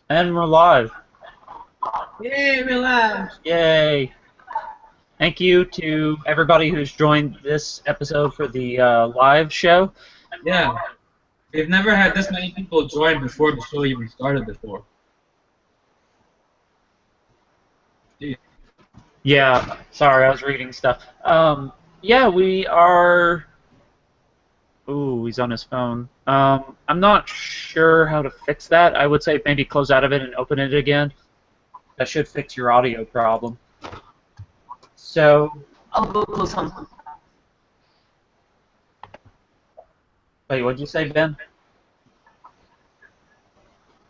And we're live. Yay, we're live! Yay! Thank you to everybody who's joined this episode for the live show. Yeah, we've never had this many people join before the show even started before. Gee. Yeah, sorry, I was reading stuff. Yeah, we are. Ooh, he's on his phone. I'm not sure how to fix that. I would say maybe close out of it and open it again. That should fix your audio problem. So, I'll go close some. wait, what'd you say, Ben?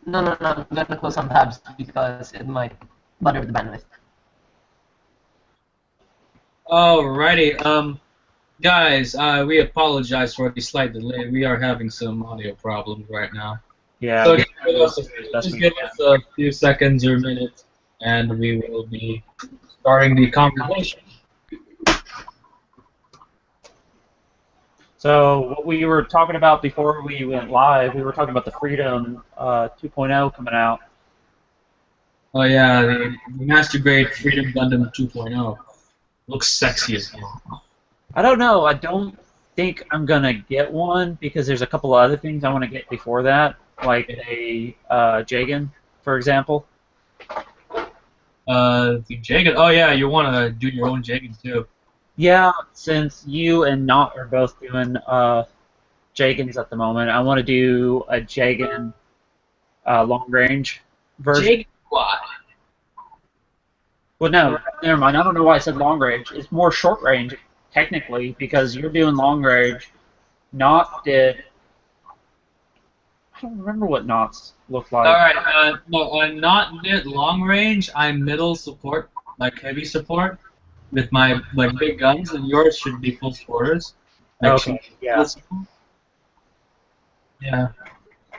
No. I'm gonna close some tabs because it might bother the bandwidth. Alrighty, guys, we apologize for the slight delay. We are having some audio problems right now. Yeah. So just give us a few seconds or minutes, and we will be starting the conversation. So what we were talking about before we went live, we were talking about the Freedom 2.0 coming out. Oh yeah, the Master Grade Freedom Gundam 2.0 looks sexy as hell. I don't know. I don't think I'm gonna get one because there's a couple of other things I want to get before that, like a Jagan, for example. The Jagan. Oh yeah, you want to do your own Jagan too. Yeah, since you and Not are both doing Jagans at the moment, I want to do a Jagan long range version. Jagan Quad. Well, no, never mind. I don't know why I said long range. It's more short range, technically, because you're doing long range. Not did. I don't remember what Knots looked like. Alright, no, I'm not mid long range, I'm middle support, like heavy support, with my like big guns, and yours should be full quarters. Like, Okay, yeah. Yeah.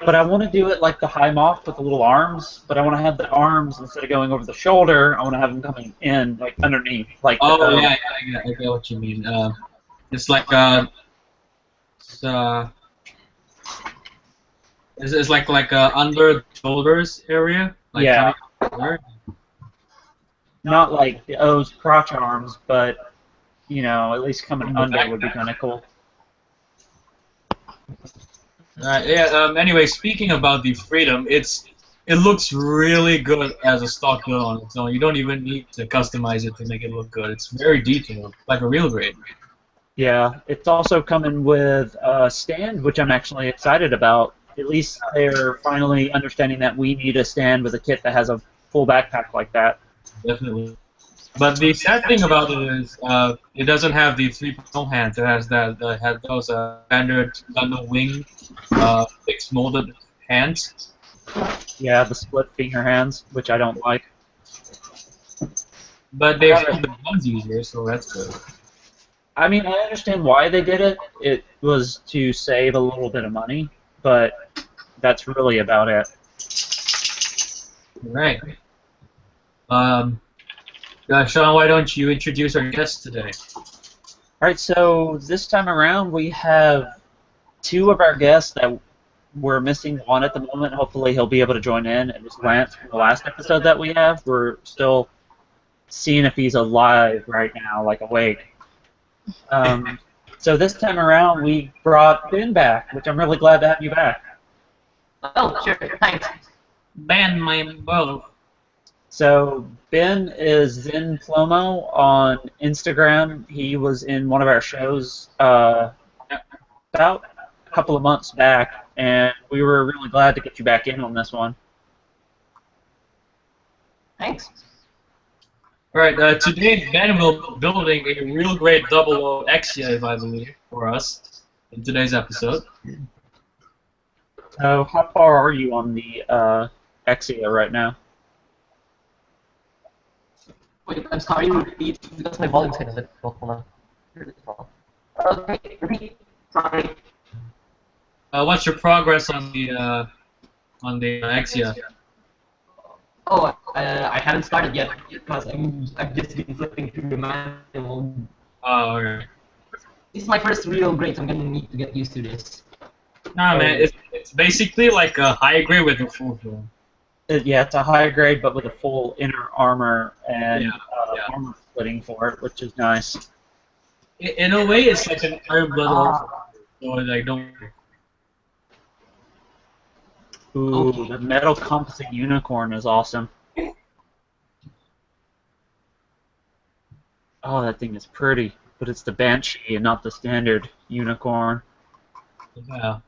But I want to do it like the high moth with the little arms, but I want to have the arms, instead of going over the shoulder, I want to have them coming in, like underneath. Like Oh yeah, I get what you mean. It's like it's like under shoulders area. Like Yeah. under. Not like the O's crotch arms, but, you know, at least coming under would be kind of cool. Alright, yeah, anyway, speaking about the Freedom, it looks really good as a stock build on its own. You don't even need to customize it to make it look good. It's very detailed, like a real grade. Yeah, it's also coming with a stand, which I'm actually excited about. At least they're finally understanding that we need a stand with a kit that has a full backpack like that. Definitely. But the sad thing about it is, it doesn't have the 3.0 hands. It has has those standard Gundam wing, fixed molded hands. Yeah, the split finger hands, which I don't like. But they make the guns easier, so that's good. I mean, I understand why they did it. It was to save a little bit of money, but that's really about it. Right. Sean, why don't you introduce our guest today? Alright, so this time around we have two of our guests that we're missing one at the moment. Hopefully he'll be able to join in. It was Lance from the last episode that we have. We're still seeing if he's alive right now, like awake. So this time around we brought Ben back, which I'm really glad to have you back. Oh, sure, thanks. Ben, my bro. So Ben is Zen Plomo on Instagram. He was in one of our shows about a couple of months back, and we were really glad to get you back in on this one. Thanks. Alright, today Ben will be building a real great 00 Exia, I believe, for us in today's episode. So how far are you on the Exia right now? Wait, I'm sorry, repeat, because my volume's kind of difficult. Hold on. Okay, repeat. Sorry. What's your progress on the Exia? Oh, I haven't started yet because I've just been flipping through the manual. Oh, okay. This is my first real grade, so I'm gonna need to get used to this. Nah, man, it's basically like a high grade with a full form. Yeah, it's a higher grade, but with a full inner armor Yeah, and yeah. armor splitting for it, which is nice. In a way, it's like an Iron Blood also. Ah, So like, don't. Ooh, okay. the metal composite unicorn is awesome. Oh, that thing is pretty, but it's the Banshee and not the standard unicorn. Yeah. All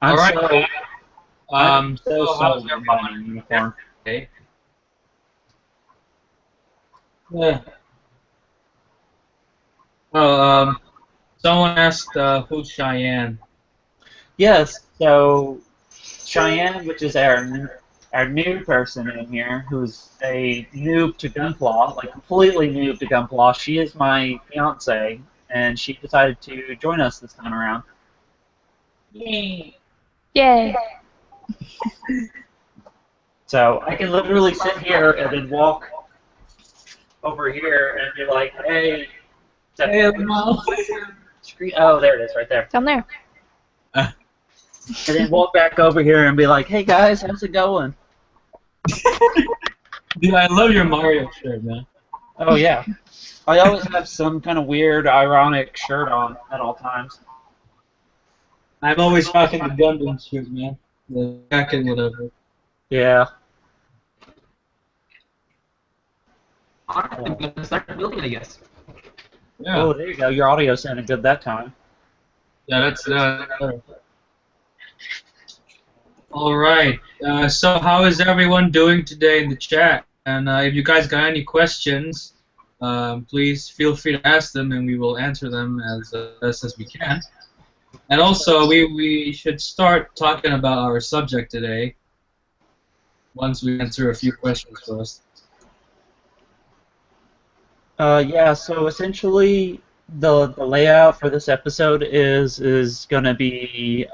I'm right. so I'm so So how's sold on everyone buying a unicorn. today? Yeah. Oh, someone asked who's Cheyenne. Yes, so Cheyenne, which is our new person in here, who's a noob to Gunpla, like completely noob to Gunpla. She is my fiance, and she decided to join us this time around. Yay. Yay. So I can literally sit here and then walk over here and be like, "Hey, Hey, Mom. screen." Oh, there it is, right there. Down there. And then walk back over here and be like, "Hey guys, how's it going?" Dude, I love your Mario shirt, man. Oh yeah. I always have some kind of weird, ironic shirt on at all times. I'm always rocking the Gundam shirt, man. The jacket, whatever. Yeah. Alright, I'm gonna start building it, I guess. Yeah. Oh, there you go. Your audio sounded good that time. Yeah, that's all right. So how is everyone doing today in the chat? And if you guys got any questions, please feel free to ask them, and we will answer them as best as we can. And also, we should start talking about our subject today. Once we answer a few questions first. Yeah. So essentially, the layout for this episode is gonna be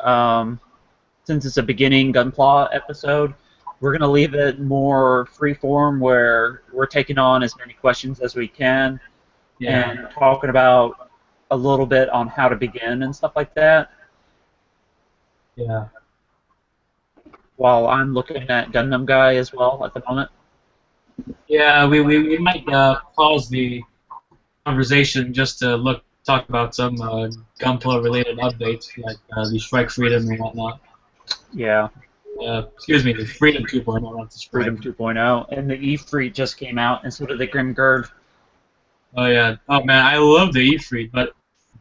since it's a beginning Gunpla episode, we're gonna leave it more freeform where we're taking on as many questions as we can Yeah. and talking about a little bit on how to begin and stuff like that. Yeah. While I'm looking at Gundam Guy as well at the moment. Yeah. We might pause the conversation just to talk about some Gunpla related updates like the Strike Freedom and whatnot. Yeah. Excuse me, the Freedom 2.0, not the Strike. Freedom 2.0, and the Ifrit just came out, and so did the Grim Gird. Oh yeah. Oh man, I love the Ifrit, but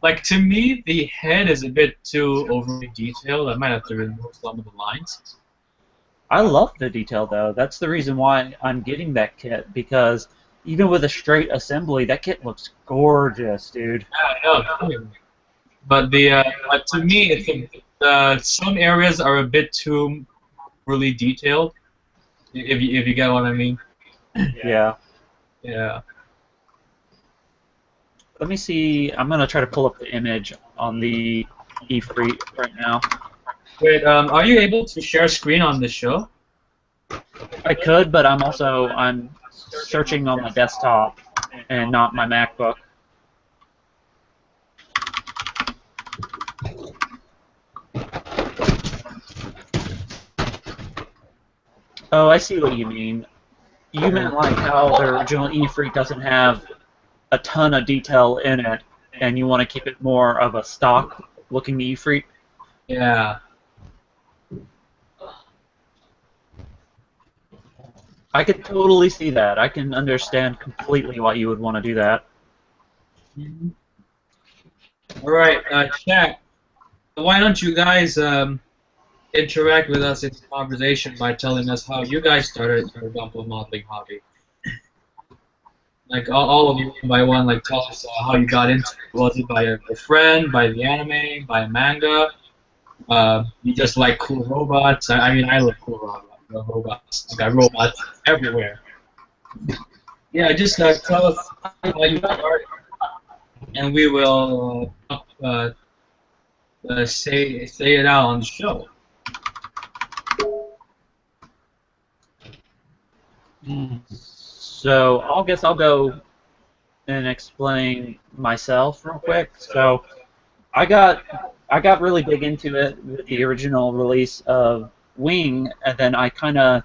like to me, the head is a bit too overly detailed. I might have to remove some of the lines. I love the detail though. That's the reason why I'm getting that kit, because even with a straight assembly, that kit looks gorgeous, dude. Yeah, I know. But but to me, some areas are a bit too really detailed. If you get what I mean. Yeah. Yeah. Let me see. I'm gonna try to pull up the image on the Ifrit right now. Wait, are you able to share screen on this show? I could, but I'm searching on my desktop and not my MacBook. Oh, I see what you mean. You meant like how the original Ifrit doesn't have a ton of detail in it, and you want to keep it more of a stock-looking Ifrit. Yeah. I could totally see that. I can understand completely why you would want to do that. All right, chat. Why don't you guys interact with us in conversation by telling us how you guys started your Gunpla modeling hobby? Like all of you, one by one, like tell us how you got into it. Was it by a friend, by the anime, by a manga? You just like cool robots? I mean, I love cool robots. I got robots everywhere. Yeah, just tell us how you started, and we will say it out on the show. So I guess I'll go and explain myself real quick. So I got really big into it with the original release of Wing, and then I kind of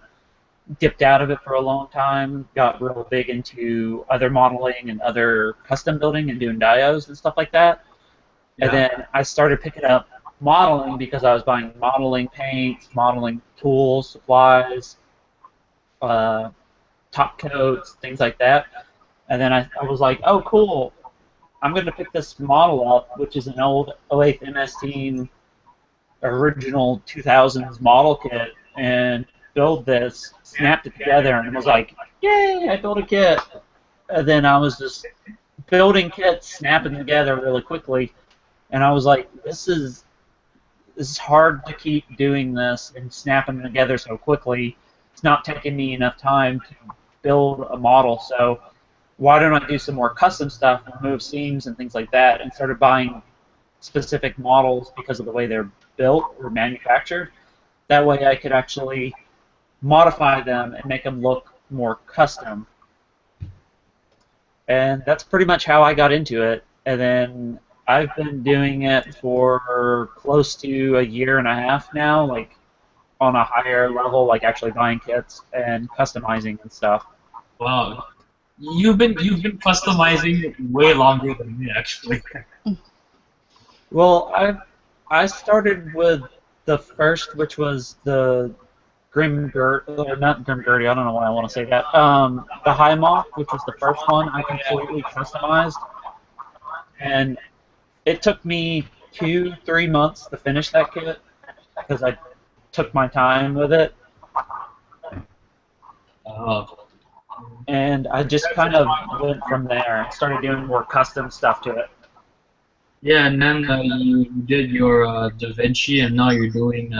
dipped out of it for a long time, got real big into other modeling and other custom building and doing dios and stuff like that. And Yeah. then I started picking up modeling because I was buying modeling paints, modeling tools, supplies, uh, top coats, things like that. And then I was like, oh, cool. I'm going to pick this model up, which is an old 08 MS Team original 2000s model kit, and build this, snapped it together, and was like, yay, I built a kit. And then I was just building kits, snapping together really quickly, and I was like, this is hard to keep doing this and snapping together so quickly. It's not taking me enough time to build a model, so why don't I do some more custom stuff, remove seams and things like that, and started buying specific models because of the way they're built or manufactured. That way I could actually modify them and make them look more custom. And that's pretty much how I got into it. And then I've been doing it for close to a year and a half now, like on a higher level, like actually buying kits and customizing and stuff. Wow. You've been customizing way longer than me, actually. Well, I started with the first, which was the not Grimgurdy, I don't know why I want to say that. The High Moth, which was the first one, I completely customized, and it took me 2-3 months to finish that kit because I took my time with it, Uh, and I just kind of went from there and started doing more custom stuff to it. yeah, and then you did your Da Vinci, and now you're doing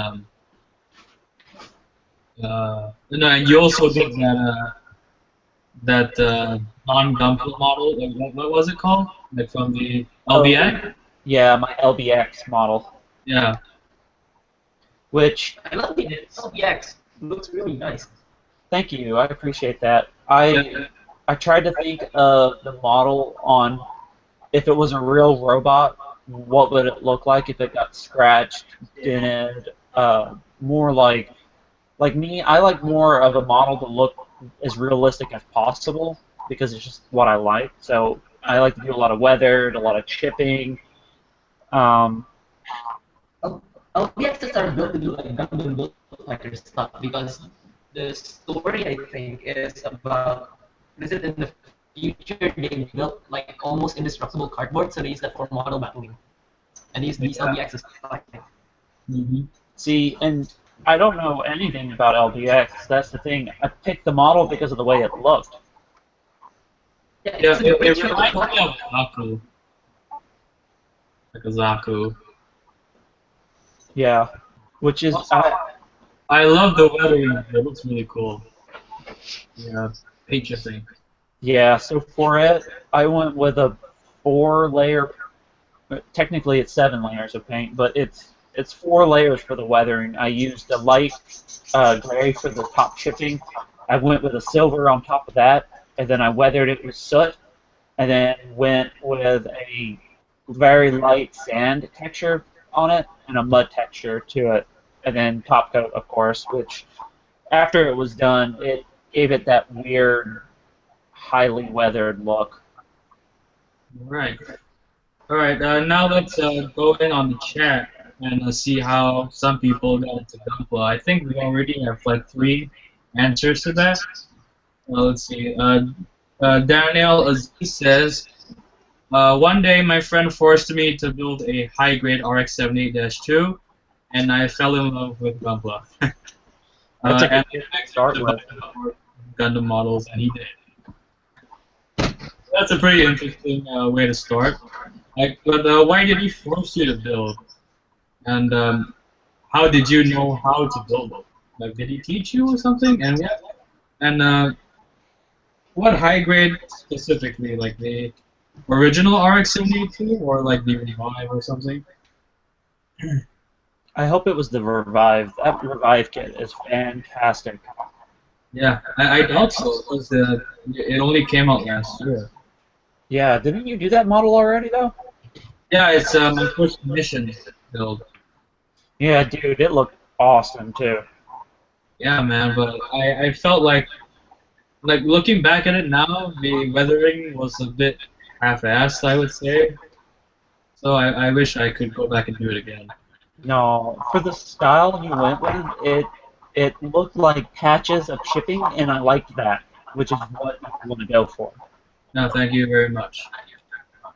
no, and you also did that non-Gunpla model. Like, what was it called? Like from the LBX? Yeah, my LBX model, Yeah. which, I love it. LBX looks really nice. thank you, I appreciate that. Yeah. I tried to think of the model on if it was a real robot, what would it look like if it got scratched, dented, more like me, I like more of a model to look as realistic as possible because it's just what I like. So I like to do a lot of weathered, a lot of chipping. Um, LBXs are built to do like Gundam build fighter stuff because the story I think is about is it in the future they built like almost indestructible cardboard, so they use that for model battling. And they use these LBXs to fight. Hmm. See, and I don't know anything about LBX. That's the thing. I picked the model because of the way it looked. Yeah, Yeah, it's a great it show to reminds me watch. of Zaku. Like a Zaku. Yeah, which is Also, I love the weathering. It looks really cool. Yeah, paint chipping. yeah. So for it, I went with a 4-layer. Technically, it's 7 layers of paint, but it's 4 layers for the weathering. I used a light gray for the top chipping. I went with a silver on top of that, and then I weathered it with soot, and then went with a very light sand texture on it and a mud texture to it, and then top coat, of course, which after it was done, it gave it that weird, highly weathered look. Right. All right. Now let's go in on the chat and see how some people got into Gunpla. I think we already have like 3 answers to that. Let's see. Daniel Aziz says, one day my friend forced me to build a high-grade RX-78-2, and I fell in love with Gunpla. That's a And good I to start to with. buy more Gundam models, and he did. That's a pretty interesting way to start. Like, but why did he force you to build? And how did you know how to build it? Like, did he teach you or something? And what? And what high grade specifically? Like the original RX-72 or like the Revive or something? I hope it was the Revive. That Revive kit is fantastic. Yeah, I doubt so because it only came out last year. Yeah, didn't you do that model already though? Yeah, it's my first mission build. Yeah, dude, it looked awesome too. Yeah, man. But I felt like looking back at it now, the weathering was a bit half-assed, I would say. So I wish I could go back and do it again. No, for the style you went with, it looked like patches of chipping, and I liked that, which is what you want to go for. No, thank you very much.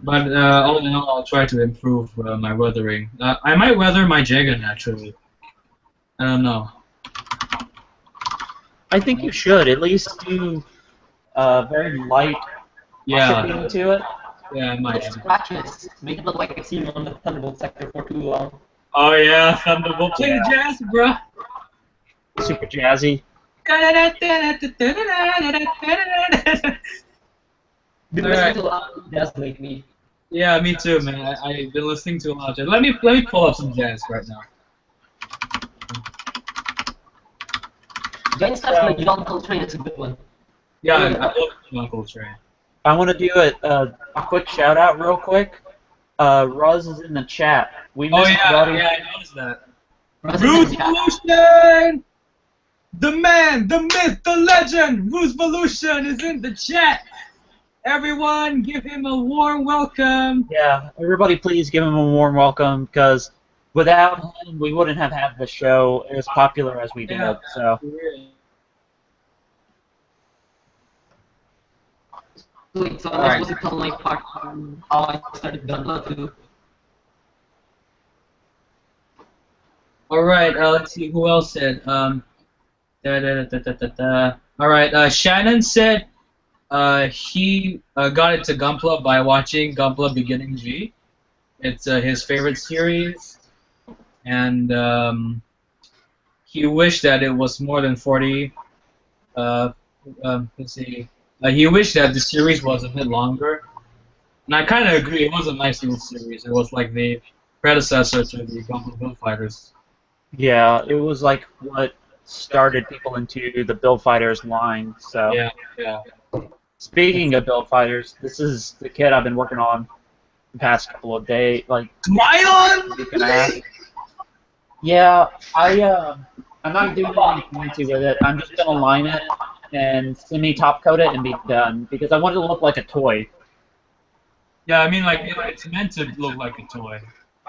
But all in all, I'll try to improve my weathering. I might weather my Jagan actually. I don't know. I think you should at least do very light Yeah, chipping to it. yeah, I Put might. scratches. Make it look like I've seen on the Thunderbolt sector for too long. Oh yeah, Thunderbolt. Play the jazz, bro. Super jazzy. Been Alright. listening to a lot of jazz lately. Yeah, me too, man. I've been listening to a lot of jazz. Let me pull up some jazz right now. Giant Steps by John Coltrane is a good one. Yeah, I love Uncle Train. I want to do a quick shout out real quick. Ruz is in the chat. We Oh missed yeah, Roddy. yeah, I noticed that. Rose Revolution! The man, the myth, the legend, Revolution is in the chat. Everyone, give him a warm welcome. Yeah, everybody please give him a warm welcome, because without him, we wouldn't have had the show as popular as we did. Yeah. So, Wait, so I'm Alright. supposed to tell my part on how I started Gunpla too. All right, let's see who else said. All right, Shannon said he got into Gunpla by watching Gunpla Beginning G. It's his favorite series, and he wished that it was more than 40. Let's see. He wished that the series was a bit longer, and I kind of agree. It was a nice little series. It was like the predecessor to the Gunpla Build Fighters. yeah, it was like what started people into the Build Fighters line. So, Yeah, yeah. speaking of Build Fighters, this is the kid I've been working on the past couple of days, like Smile! week and a half. Yeah, I'm not doing anything fancy with it. I'm just gonna line it and semi-top coat it and be done, because I want it to look like a toy. Yeah, I mean, like, it's meant to look like a toy.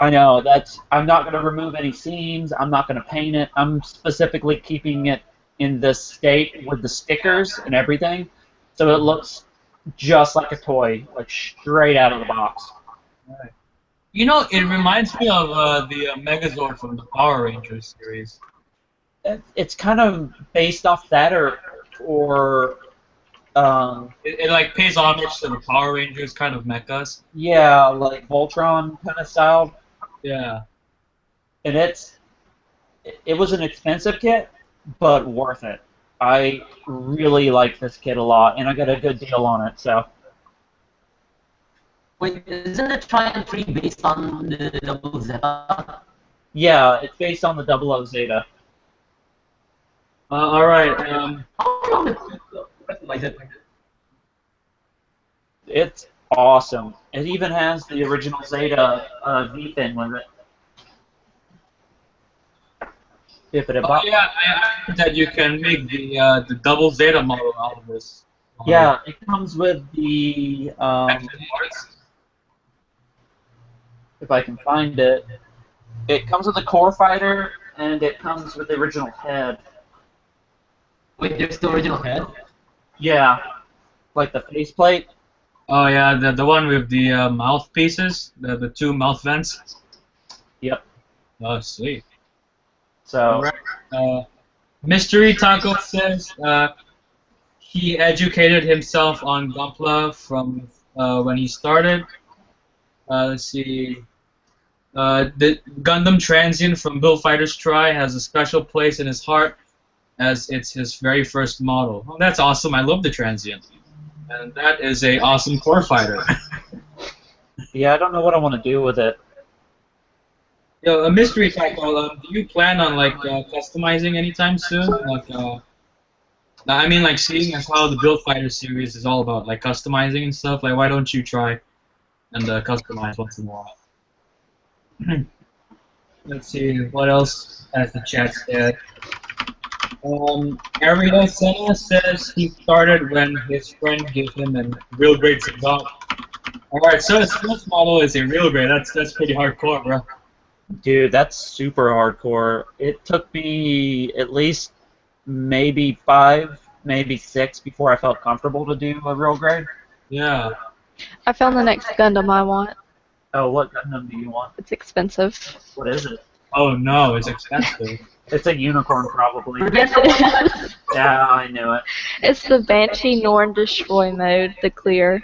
I know, I'm not gonna remove any seams, I'm not gonna paint it, I'm specifically keeping it in this state with the stickers and everything, so it looks just like a toy, like straight out of the box. Right. You know, it reminds me of the Megazord from the Power Rangers series. It's kind of based off that, or It like pays homage to the Power Rangers kind of mechas. yeah, like Voltron kind of style. Yeah. And it was an expensive kit, but worth it. I really like this kit a lot, and I got a good deal on it. So Wait, isn't the Triumph 3 based on the Double Zeta? yeah, it's based on the Double O Zeta. All right. How long did you customize it? It's awesome. It even has the original Zeta V-fin with it. Oh, yeah, I heard that you can make the double Zeta model out of this. Yeah, it comes with the if I can find it. It comes with the core fighter, and it comes with the original head. Wait, there's the original head? Yeah, like the faceplate. Oh yeah, the one with the mouthpieces, the two mouth vents. Yep. Oh, sweet. So Mystery Taco says he educated himself on Gunpla from when he started. Let's see. The Gundam Transient from Build Fighters Try has a special place in his heart, as it's his very first model. Oh, that's awesome! I love the Transient, and that is a awesome core fighter. yeah, I don't know what I want to do with it. Yo, a mystery tackle. Do you plan on like customizing anytime soon? Like, I mean, like seeing as how the Build Fighter series is all about like customizing and stuff. Like, why don't you try and customize once in a while? Let's see what else has the chat said. Ariel Senna says he started when his friend gave him a real grade cigar. Alright, so his first model is a real grade. That's pretty hardcore, bro. Dude, that's super hardcore. It took me at least maybe 5, maybe 6 before I felt comfortable to do a real grade. Yeah. I found the next Gundam I want. Oh, what Gundam do you want? It's expensive. What is it? Oh no, it's expensive. It's a unicorn, probably. Yes, it is. Yeah, I knew it. It's the Banshee Norn Destroy mode, the clear.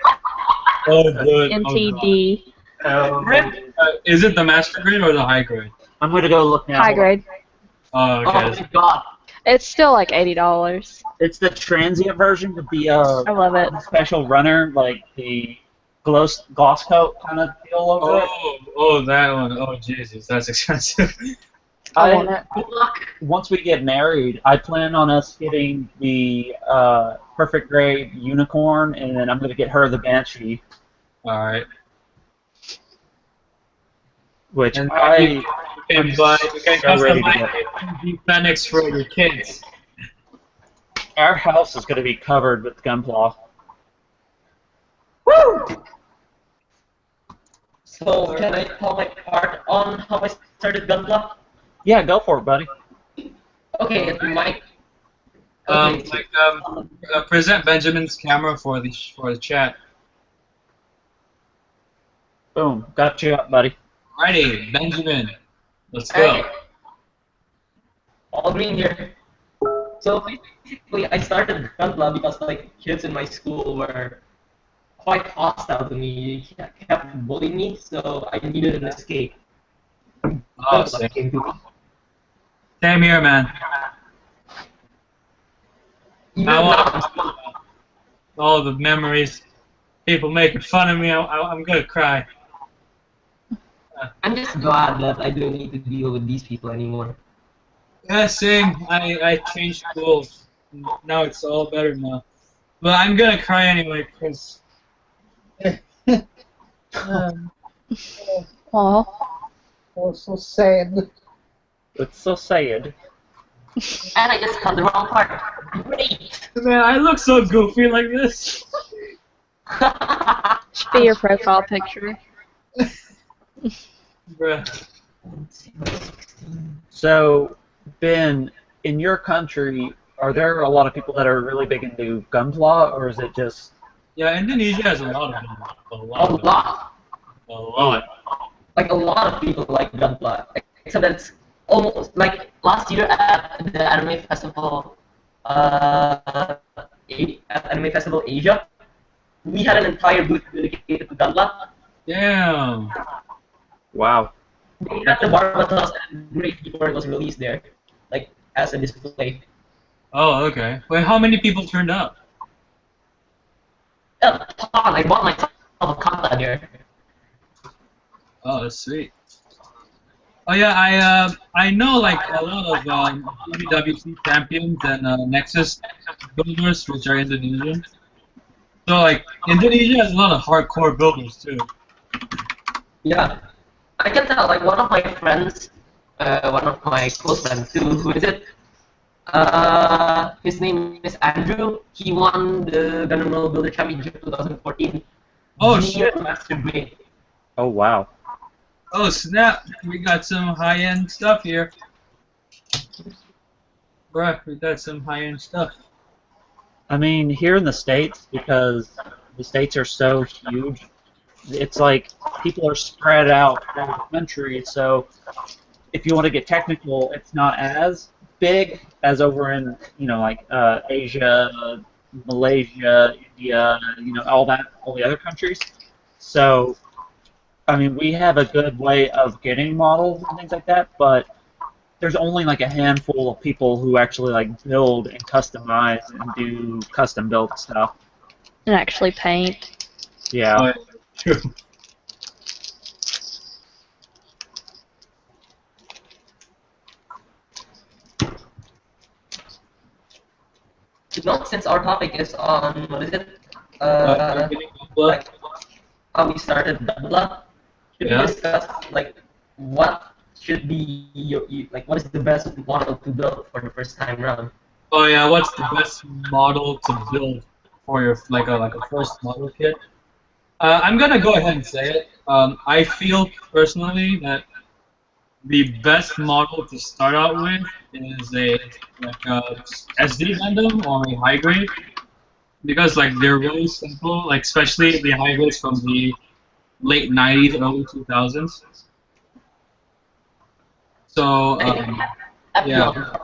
Oh good. NTD. Oh, Is it the master grade or the high grade? I'm gonna go look now. High grade. Oh, Oh okay. my god. It's still like $80. It's the transient version with the I love it. special runner, like the gloss coat kind of deal over it. Oh, that one. Oh, Jesus, that's expensive. I want it. Good luck. Once we get married, I plan on us getting the perfect grade unicorn, and then I'm gonna get her the Banshee, All right. which And I you can so ready to customize get. the Fenix for your kids. Our house is gonna be covered with Gunpla. Woo! So can I tell my part on how I started Gunpla? Yeah, go for it, buddy. Okay, it might. Okay. Present Benjamin's camera for the chat. Boom, got you up, buddy. Alrighty, Benjamin, let's go. Alright. All green here. So basically, I started Gunpla because like kids in my school were quite hostile to me. They kept bullying me, so I needed an escape. Oh, Gunpla came to me. same here, man. Even I want now, all the memories. People making fun of me. I'm gonna cry. I'm just glad that I don't need to deal with these people anymore. Yeah, same. I changed schools. Now it's all better now. But I'm gonna cry anyway because. Aw. Oh, so sad. It's so sad. And I just cut the wrong part. Great! Man, I look so goofy like this. Should be your profile picture. Bruh. So, Ben, in your country, are there a lot of people that are really big into Gunpla, or is it just... Yeah, Indonesia has a lot of them. A A lot. Of them. lot. A lot. Like a lot of people like Gunpla. Except that's almost like last year at the anime festival, at Anime Festival Asia, we had an entire booth dedicated to Gunpla. Damn. Wow. They had the Barbatos and Great before it was released there, like as a display. Oh, okay. Wait, how many people turned up? A ton. I bought myself a kata there. Oh, that's sweet. Oh yeah, I know like a lot of WWC champions and Nexus builders, which are Indonesian. So like Indonesia has a lot of hardcore builders too. Yeah, I can tell. Like one of my friends, one of my close friends too. Who is it? His name is Andrew. He won the Gundam World Builder Championship 2014. Oh Junior shit! Master Grade. Oh, wow. Oh snap! We got some high-end stuff here. Bruh, we got some high-end stuff. I mean, here in the States, because the States are so huge, it's like people are spread out over the country, so if you want to get technical, it's not as big as over in, you know, like Asia, Malaysia, India, you know, all the other countries. So, I mean, we have a good way of getting models and things like that, but there's only like a handful of people who actually like build and customize and do custom built stuff. And actually paint. Yeah. Oh, true. No, since our topic is on what is it? Beginning Gunpla. Like how we started Gunpla. Should Yeah. we discuss like what should be like what is the best model to build for the first time round? Oh yeah, what's the best model to build for your like a first model kit? I'm gonna go ahead and say it. I feel personally that the best model to start out with is a SD Gundam or a high grade because like they're really simple, like especially the high grades from the late 90s, early 2000s. So yeah,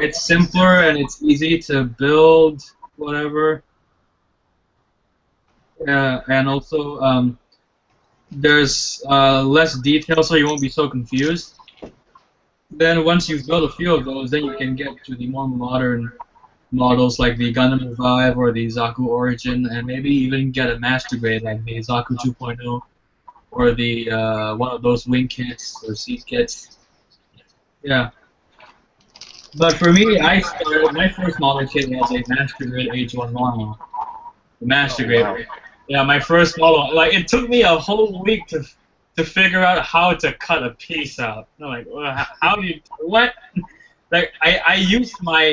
it's simpler and it's easy to build whatever. And also there's less detail, so you won't be so confused. Then once you've built a few of those, then you can get to the more modern models like the Gundam Revive or the Zaku Origin, and maybe even get a master grade like the Zaku 2.0 or the one of those wing kits or seat kits. Yeah. But for me, I started my first model kit was a master grade H1 normal. The master grade. Wow. Yeah, my first model. Like it took me a whole week to figure out how to cut a piece out. I'm like, how do you what? Like I used like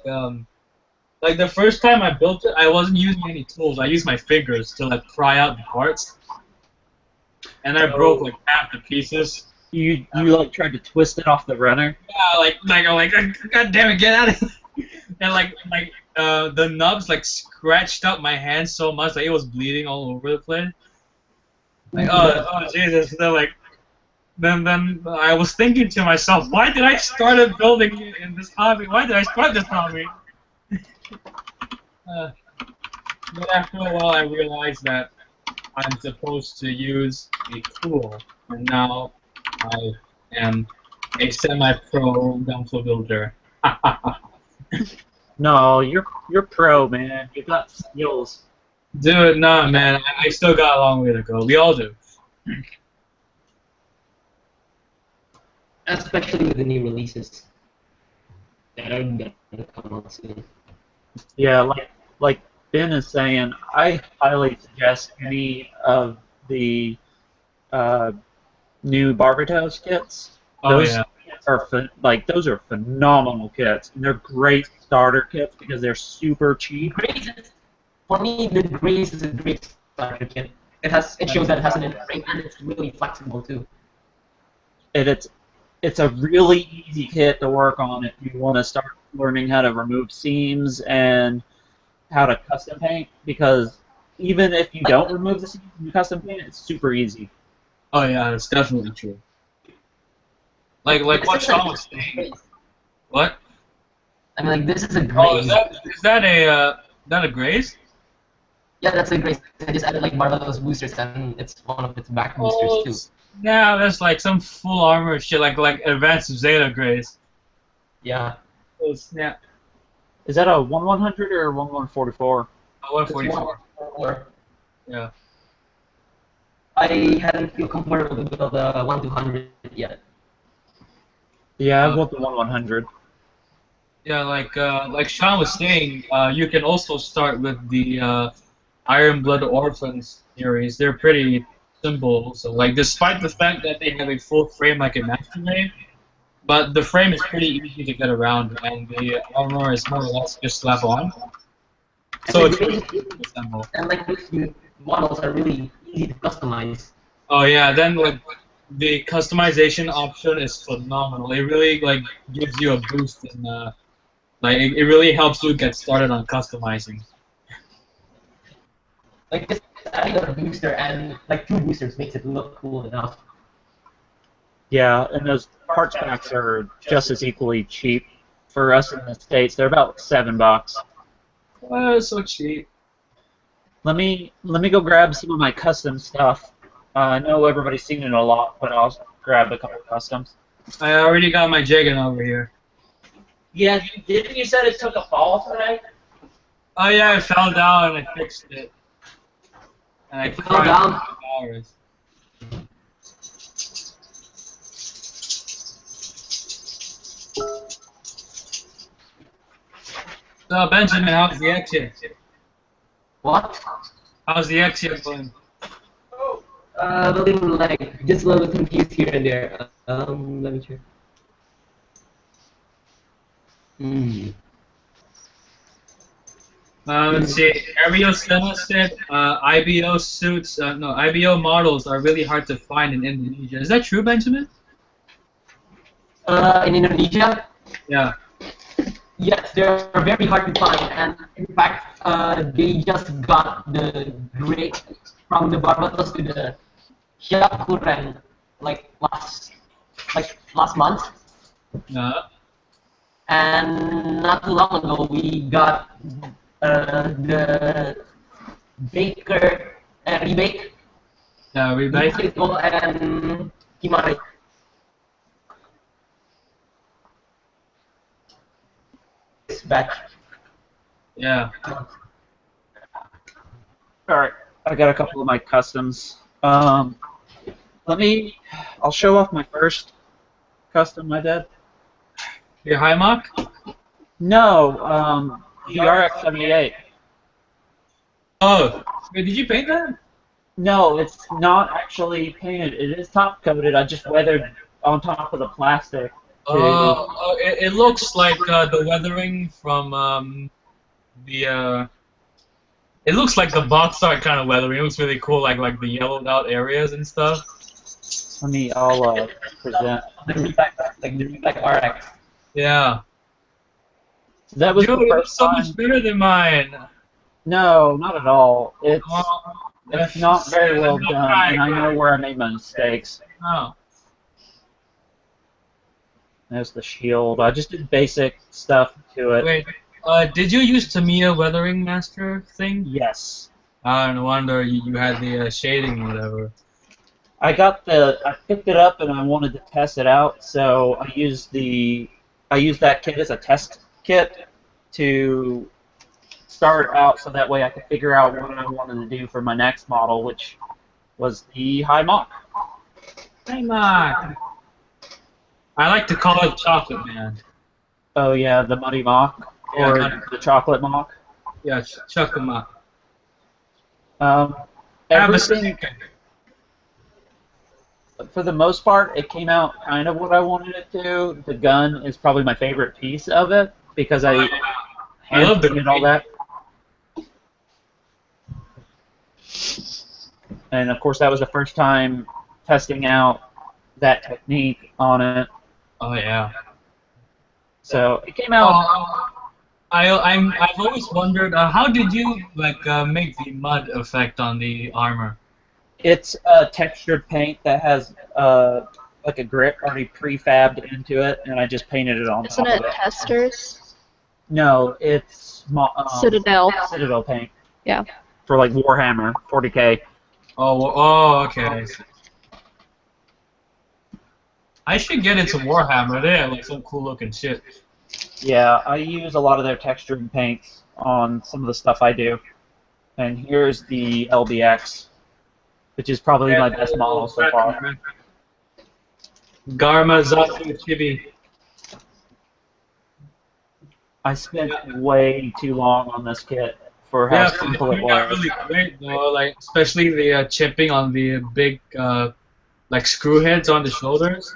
the first time I built it, I wasn't using any tools. I used my fingers to like pry out the parts, and I broke like half the pieces. You like tried to twist it off the runner? Yeah, I'm like, God damn it, get out of here! And the nubs like scratched up my hand so much like it was bleeding all over the place. Like oh Jesus! Then I was thinking to myself, why did I start building in this hobby? Why did I start this hobby? But after a while, I realized that I'm supposed to use a tool, and now I am a semi-pro Gunpla builder. No, you're pro, man. You got skills. Dude, nah, man, I still got a long way to go. We all do. Especially with the new releases that are gonna come out soon. Yeah, like Ben is saying, I highly suggest any of the new Barbatos kits. Oh Those yeah. are those are phenomenal kits, and they're great starter kits because they're super cheap. For me, the Grace is a great starter kit. It shows that it has an inner frame and it's really flexible too. And it's a really easy kit to work on if you want to start learning how to remove seams and how to custom paint, because even if you don't remove the seams in custom paint, it's super easy. Oh yeah, that's definitely true. Like what Sean was saying. What? I mean, like, this is a Grace. Oh, is that a Grace? Yeah, that's a Grace. I just added like Barbatos boosters and it's one of its back boosters too. Yeah, that's like some full armor shit, like advanced Zeta Grace. Yeah. Oh snap. Is that a 1/100 or 1/144? 144. Yeah. I hadn't feel comfortable with the 1/200 yet. Yeah, I want the 1/100. Yeah, like Sean was saying, you can also start with the Iron Blood Orphans series. They're pretty simple. So like, despite the fact that they have a full frame like a Master Grade, but the frame is pretty easy to get around, and the armor is more or less just slap on. So it's pretty easy to assemble. And like these models are really easy to customize. Oh yeah, then like the customization option is phenomenal. It really like gives you a boost in like it really helps you get started on customizing. Like just adding a booster and like 2 boosters makes it look cool enough. Yeah, and those parts packs are just as equally cheap for us in the States. They're about $7. Oh, so cheap. Let me go grab some of my custom stuff. I know everybody's seen it a lot, but I'll grab a couple customs. I already got my Jagan over here. Yeah, didn't you said it took a fall today? Oh yeah, I fell down and I fixed it. And I cried down? for 2 hours. So Benjamin, how's the action? What? How's the action going? A little like just a little confused here and there. Let me check. Mm. Let's see. Ariel Senna said IBO suits, no, IBO models are really hard to find in Indonesia. Is that true, Benjamin? In Indonesia, Yeah. yes, they're very hard to find, and in fact, they just got the grade from the Barbatos to the Hyakuren like last month, Yeah. and not too long ago we got the Baker rebake, Yeah, we like. Hito and Himari batch. Yeah. Alright, I got a couple of my customs. I'll show off my first custom I did. Your high mock? No, the RX-78. Oh, wait, did you paint that? No, it's not actually painted. It is top coated. I just weathered on top of the plastic. It looks like the weathering from the. It looks like the box art kind of weathering. It looks really cool, like the yellowed out areas and stuff. I'll present. The repack, like the repack RX. Yeah. That was Dude, the it looks first so time. much better than mine. No, not at all. It's That's not very well not done, right. and I know where I made my mistakes. Oh. There's the shield. I just did basic stuff to it. Wait, did you use Tamiya Weathering Master thing? Yes. No wonder you had the shading or whatever. I picked it up and I wanted to test it out, so I used that kit as a test kit to start out, so that way I could figure out what I wanted to do for my next model, which was the High Mock. Hey, Mark. I like to call it Chocolate Man. Oh yeah, the Muddy Mock or Yeah. the Chocolate Mock. Yeah, Chocolate Man. Everything, for the most part, it came out kind of what I wanted it to. The gun is probably my favorite piece of it because I love the hand-painted all that. And of course, that was the first time testing out that technique on it. Oh yeah. So it came out. I've always wondered how did you make the mud effect on the armor? It's a textured paint that has like a grip already prefabbed into it, and I just painted it on Isn't top it of it. testers? No, it's Citadel. paint Yeah. for like Warhammer 40K. Okay. I should get into Warhammer. They have like some cool looking shit. Yeah, I use a lot of their textured paints on some of the stuff I do. And here's the LBX, which is probably my best model so far. Garma Zatu Chibi. I spent way too long on this kit for how simple it turned out was. really great though. Like especially the chipping on the big like screw heads on the shoulders.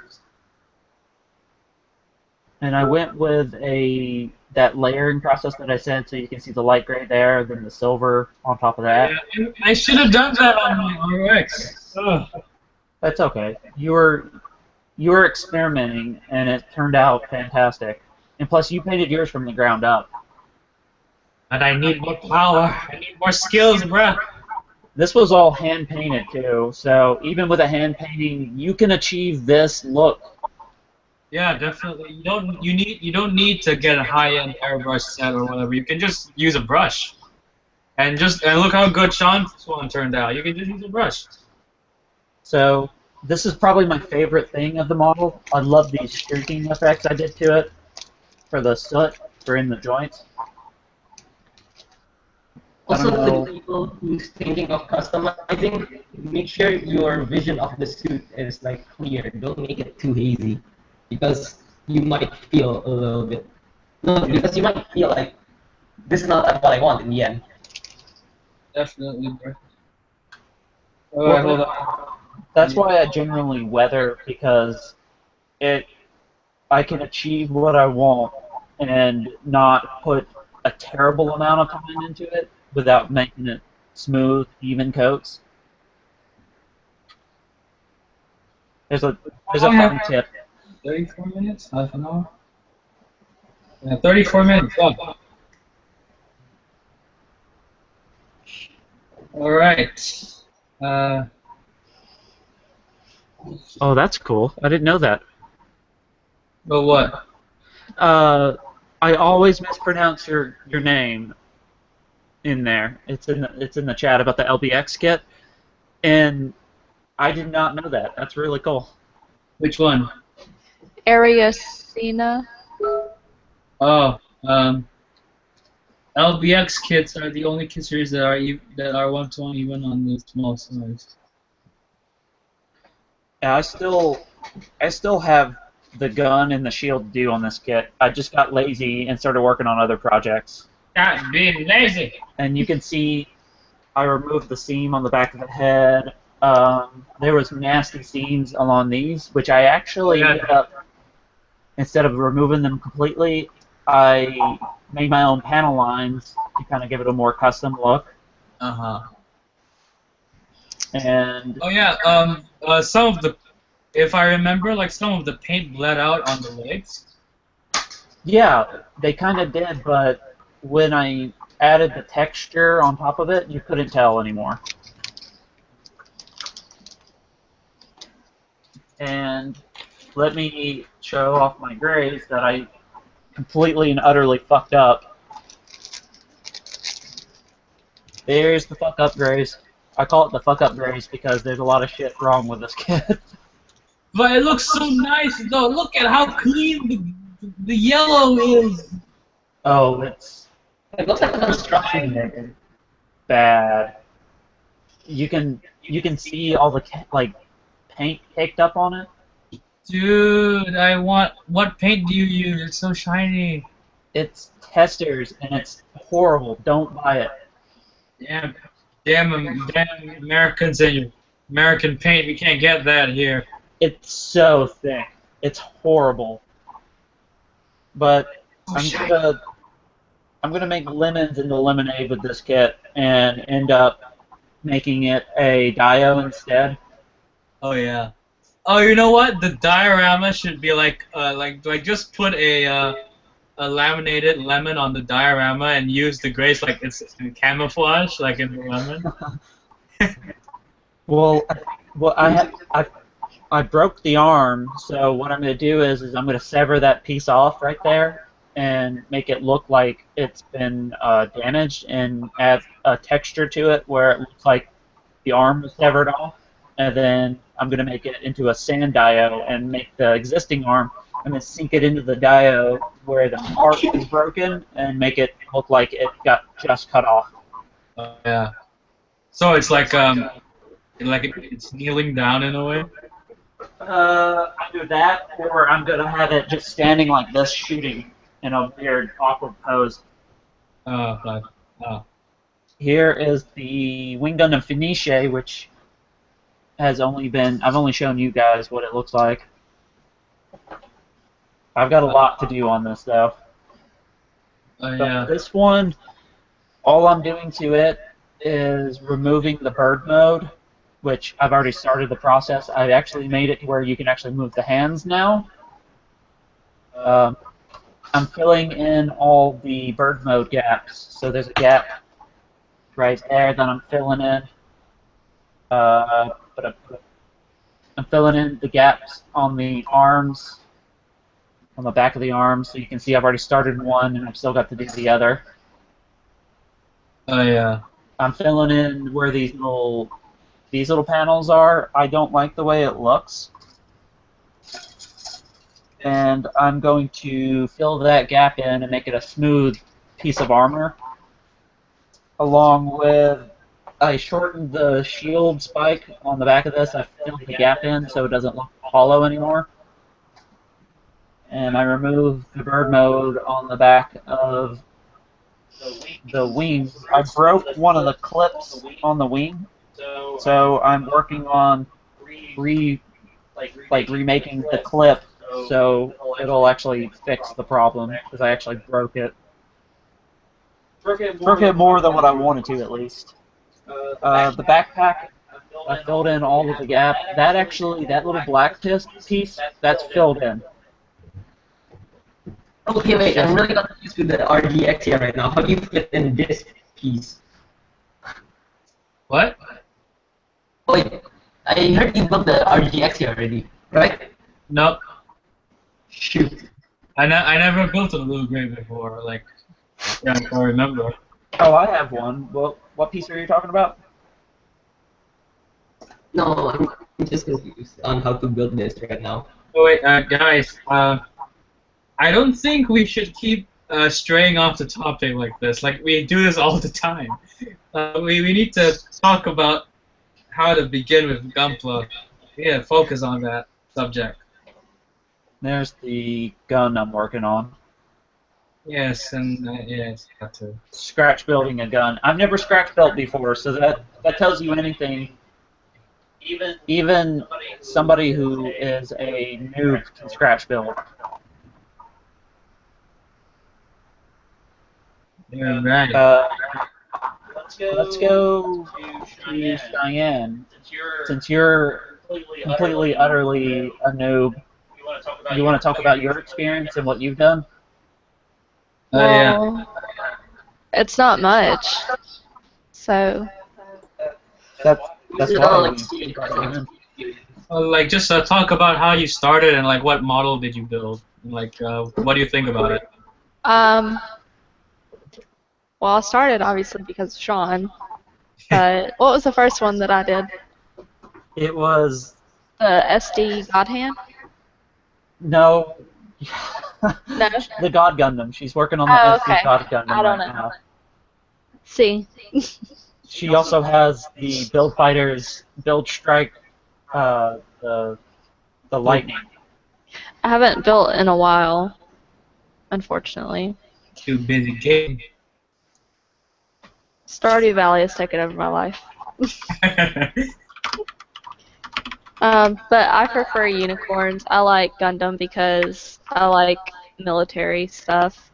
And I went with that layering process that I said, so you can see the light gray there, then the silver on top of that. Yeah, I should have done that on my RX. Ugh. That's okay. You were experimenting, and it turned out fantastic. And plus, you painted yours from the ground up. And I need more power. I need more skills, bruh. This was all hand painted too, so even with a hand painting, you can achieve this look. Yeah, definitely. You don't need to get a high-end airbrush set or whatever. You can just use a brush. And look how good Sean's one turned out. You can just use a brush. So this is probably my favorite thing of the model. I love these streaking effects I did to it for the soot for in the joints. Also, to the people who's thinking of customizing, make sure your vision of the suit is like clear. Don't make it too hazy, because you might feel a little bit. No, because you might feel like this is not what I want in the end. Definitely, bro. Well, Hold on. That's why I generally weather, because I can achieve what I want and not put a terrible amount of time into it without making it smooth, even coats. There's a fun tip. 34 minutes? Half an hour? Yeah, 34 minutes. Oh. Alright. Oh, that's cool. I didn't know that. But what? I always mispronounce your name in there. It's in the chat about the LBX kit, and I did not know that. That's really cool. Which one? Ariacena. Oh, LBX kits are the only kit series that are 1-to-1 even on the small size. Yeah, I still have the gun and the shield due on this kit. I just got lazy and started working on other projects. Stop being lazy. And you can see I removed the seam on the back of the head. There was nasty seams along these, which I actually ended up, instead of removing them completely, I made my own panel lines to kind of give it a more custom look. And oh yeah, some of the, if I remember, like some of the paint bled out on the legs. yeah, they kind of did, but when I added the texture on top of it, you couldn't tell anymore. And let me show off my grays that I completely and utterly fucked up. There's the fuck up grays. I call it the fuck up grays because there's a lot of shit wrong with this kit. But it looks so nice though. Look at how clean the yellow is. Oh, It looks like a construction method. bad. You can see all the like paint caked up on it. Dude, what paint do you use? It's so shiny. It's testers and it's horrible. Don't buy it. Damn Americans and your American paint. We can't get that here. It's so thick. It's horrible. But I'm gonna make lemons into lemonade with this kit and end up making it a dio instead. Oh yeah. Oh, you know what? The diorama should be like just put a laminated lemon on the diorama and use the grays like it's in camouflage, like in the lemon. Well, I broke the arm, so what I'm going to do is I'm going to sever that piece off right there and make it look like it's been damaged and add a texture to it where it looks like the arm was severed off. And then I'm going to make it into a sand dio and make the existing arm, I'm going to sink it into the dio where the part is broken and make it look like it got just cut off. Yeah. So it's like it's kneeling down in a way. Either that, or I'm gonna have it just standing like this, shooting in a weird, awkward pose. Oh. Here is the Wing Gundam Finiche, which has I've only shown you guys what it looks like. I've got a lot to do on this though. Oh yeah. But this one, all I'm doing to it is removing the bird mode, which I've already started the process. I've actually made it to where you can actually move the hands now. I'm filling in all the bird mode gaps. So there's a gap right there that I'm filling in. But I'm filling in the gaps on the arms, on the back of the arms, so you can see I've already started one and I've still got to do the other. Oh yeah. I'm filling in where these little panels are. I don't like the way it looks. And I'm going to fill that gap in and make it a smooth piece of armor. Along with, I shortened the shield spike on the back of this. I filled the gap in so it doesn't look hollow anymore. And I removed the bird mode on the back of the wing. I broke one of the clips on the wing. So I'm working on remaking the clip so it'll actually fix the problem, because I actually broke it. Broke it more than what I wanted to, at least. The backpack, I filled in all of the gap. That little black piece, that's filled in. Okay, wait, I'm really confused with the RGX here right now. How do you fit in this piece? What? Oh, wait, I heard you built the RGX here already, right? No, Shoot. I never built a loot grave before. Like, yeah, if I remember. Oh, I have one. Well, what piece are you talking about? No, I'm just confused on how to build this right now. Oh wait, guys. I don't think we should keep straying off the topic like this. Like we do this all the time. We need to talk about how to begin with Gunpla. Yeah, focus on that subject. There's the gun I'm working on. Yes, and yes, got to. Scratch building a gun. I've never scratch built before, so that tells you anything. Even somebody who is a noob can scratch build. You're right. Let's go to Cheyenne. Since you're completely, utterly a noob, you want to talk about your experience and what you've done? Yeah. Well, it's not much. So, That's Is why all we Like just talk about how you started and like what model did you build? And, like what do you think about it? um, well, I started obviously because of Sean. But what was the first one that I did? It was The SD God Hand? no. No. The God Gundam. She's working on the Oh, SD okay. God Gundam I don't right know. now. See. She also has the Build Fighters Build Strike, the Lightning. I haven't built in a while, unfortunately. Too busy game. Stardew Valley has taken over my life. But I prefer unicorns. I like Gundam because I like military stuff.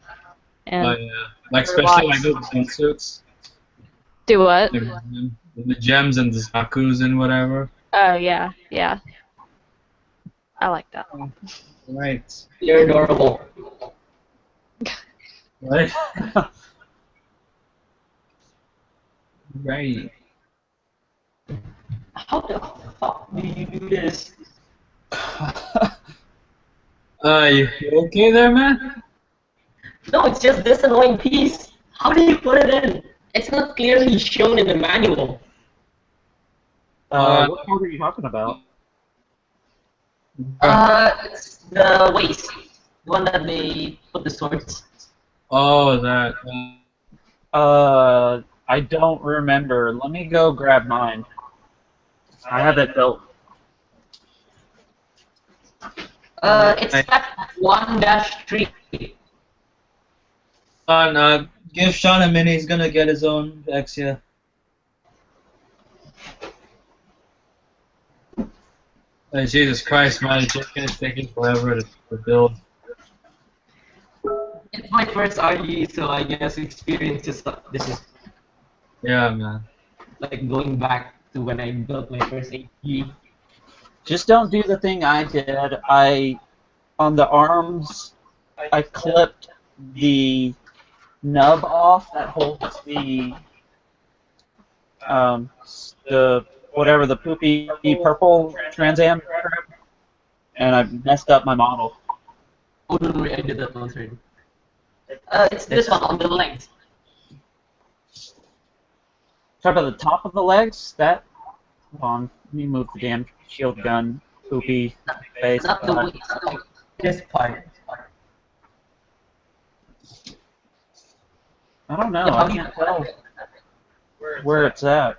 And Yeah. Like especially like those suits. do what? The gems and the Zakus and whatever. Oh yeah, yeah. I like that. Right. You're adorable. Right. Right. How the fuck do you do this? You okay there, man? No, it's just this annoying piece. How do you put it in? It's not clearly shown in the manual. What part are you talking about? It's the waist. The one that they put the swords. Oh, that. I don't remember. Let me go grab mine. I have it built. It's step 1-3. Give Sean a minute. He's gonna get his own Exia. Jesus Christ, man! It's just gonna take you forever to build. It's my first RG, so I guess experience is this is Yeah, man. like going back to when I built my first AG. Just don't do the thing I did. On the arms, I clipped the nub off that holds the whatever the poopy purple Trans Am, and I messed up my model. Oh no, I did that once already. It's this one on the legs. Talk about the top of the legs. Hold on. Let me move the damn shield gun. Poopy face. Not the waist, like this part. I don't know. Yeah, I can't tell where it's at.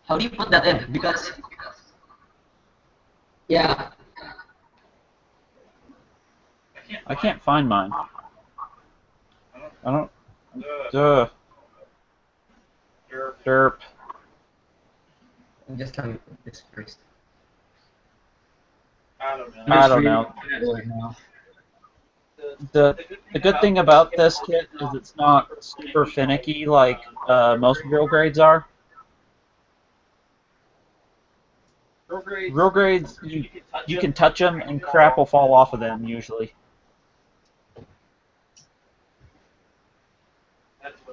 How do you put that in? Because yeah, I can't find mine. I don't. Duh. Derp. I'm just trying to put this first. I don't know. Right now. The good thing about this kit is it's not super finicky like most real grades are. Real grades, you can touch them and crap will fall off of them usually.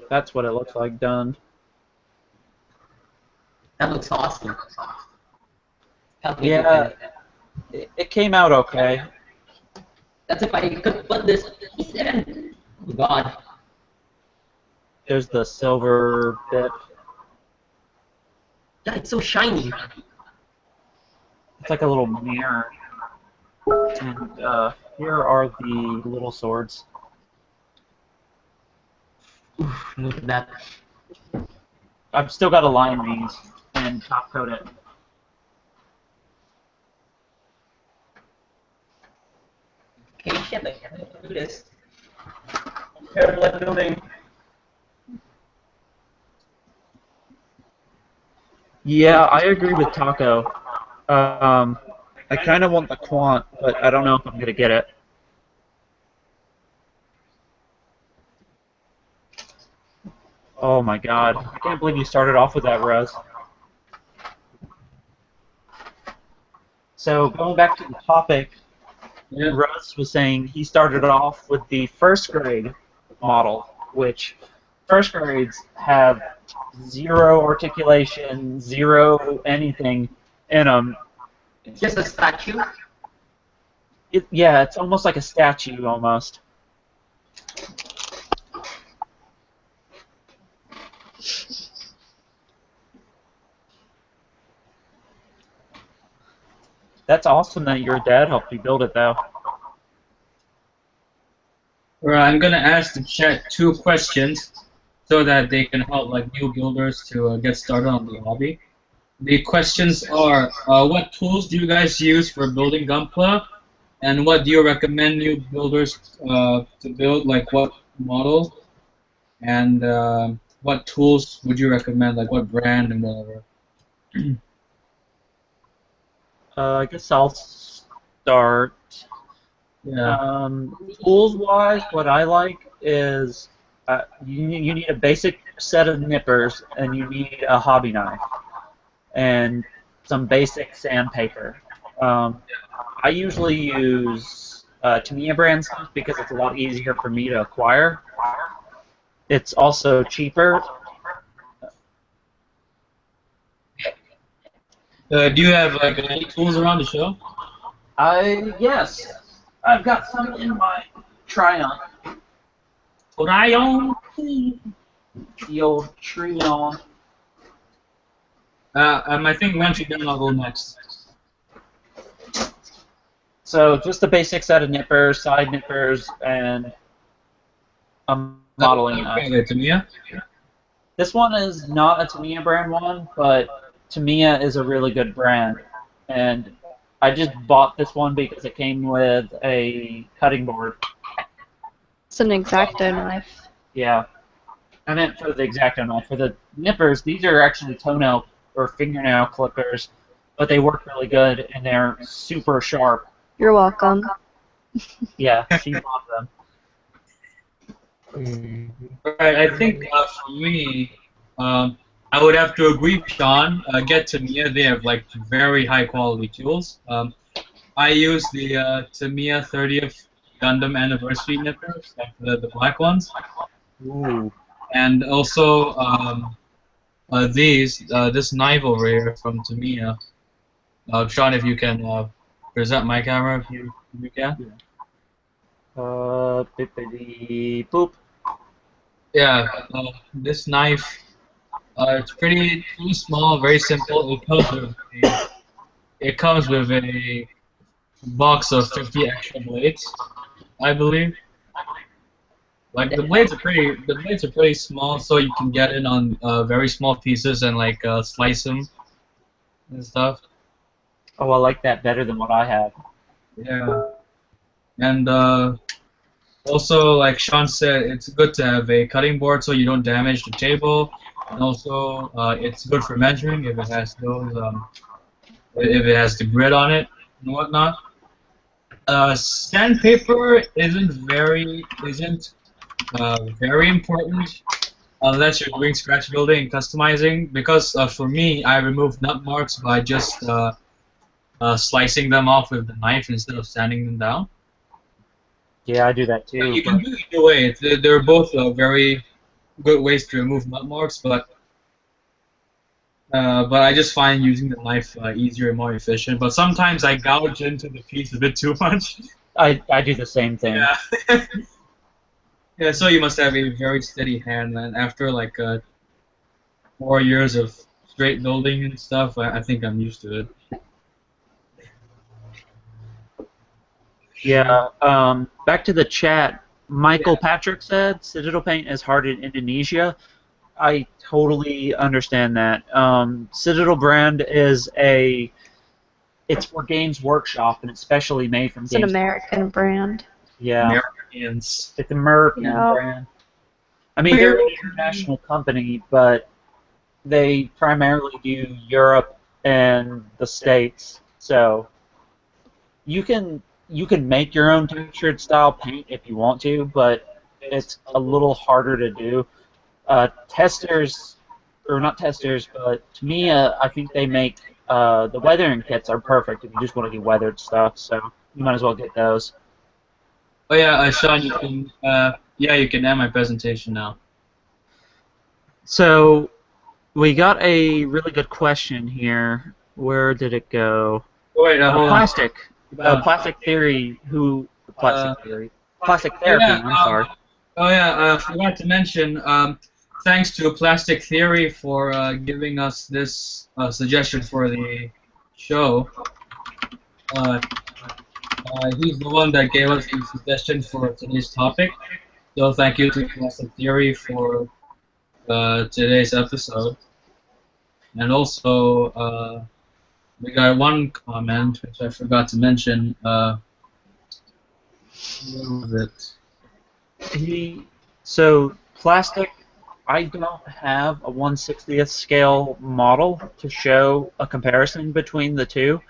That's what it looks like done. That looks awesome. Can't wait to Yeah, get it. it came out okay. That's if I could put this piece in. Oh god. There's the silver bit. Yeah, it's so shiny. It's like a little mirror. And here are the little swords. Oof, look at that. I've still got to line these and top coat it. Okay, shit, I can't do this. I'm terrible at building. Yeah, I agree with Taco. I kind of want the quant, but I don't know if I'm gonna get it. Oh my god, I can't believe you started off with that, Rose. So going back to the topic, Yeah. Russ was saying he started off with the first grade model, which first grades have zero articulation, zero anything in them. It's just a statue. Yeah, it's almost like a statue almost. That's awesome that your dad helped you build it, though. Alright, I'm gonna ask the chat 2 questions so that they can help like new builders to get started on the hobby. The questions are, what tools do you guys use for building Gunpla, and what do you recommend new builders to build? Like what model, and what tools would you recommend? Like what brand and whatever. I guess I'll start. Yeah. Tools-wise, what I like is you need a basic set of nippers, and you need a hobby knife, and some basic sandpaper. I usually use Tamiya brand stuff because it's a lot easier for me to acquire. It's also cheaper. Do you have like any tools around to show? Yes, I've got some in my Triumph. Orion. The old Triumph. I think once you're done, I'll go next. So just a basic set of nippers, side nippers, and a modeling knife. Okay, Tamiya. This one is not a Tamiya brand one, but Tamiya is a really good brand. And I just bought this one because it came with a cutting board. It's an X-Acto knife. Yeah. I meant for the X-Acto knife. For the nippers, these are actually toenail or fingernail clippers, but they work really good and they're super sharp. You're welcome. Yeah, she bought them. Alright, I think for me, I would have to agree with Sean. Get Tamiya, they have like very high quality tools. I use the Tamiya 30th Gundam anniversary nippers, like the black ones. Ooh. And also this knife over here from Tamiya. Sean, if you can present my camera, if you can. Bippity boop. Yeah, this knife, it's pretty small, very simple. It comes with a box of 50 extra blades, I believe. Like the blades are pretty small, so you can get it on very small pieces and like slice them and stuff. Oh, I like that better than what I have. Yeah, and also, like Sean said, it's good to have a cutting board so you don't damage the table, and also it's good for measuring if it has those, if it has the grid on it and whatnot. Sandpaper isn't very important unless you're doing scratch building and customizing. Because for me, I remove nut marks by just slicing them off with the knife instead of sanding them down. Yeah, I do that But too. you can do either way. They're both very good ways to remove nut marks, but I just find using the knife easier and more efficient. But sometimes I gouge into the piece a bit too much. I do the same thing. Yeah. Yeah, so you must have a very steady hand, and after like 4 years of straight building and stuff, I think I'm used to it. Yeah. Back to the chat. Michael Patrick said Citadel Paint is hard in Indonesia. I totally understand that. Citadel brand it's for Games Workshop and it's specially made from It's an Games. American brand. Yeah, Americans. it's an American Yeah. brand. I mean, they're an international company, but they primarily do Europe and the States. So you can make your own textured style paint if you want to, but it's a little harder to do. Testers, or not testers, but to me, I think they make the weathering kits are perfect if you just want to do weathered stuff. So you might as well get those. Oh yeah, Sean, you can end my presentation now. So we got a really good question here. Where did it go? Oh, wait, hold on. Plastic. on. Plastic Theory. Plastic Theory? Plastic Therapy. I'm sorry. Oh yeah, I forgot to mention. Thanks to Plastic Theory for giving us this suggestion for the show. He's the one that gave us the suggestion for today's topic. So thank you to Plastic Theory for today's episode. And also, we got one comment which I forgot to mention. Where was it? So Plastic. I don't have a 1/60th scale model to show a comparison between the two.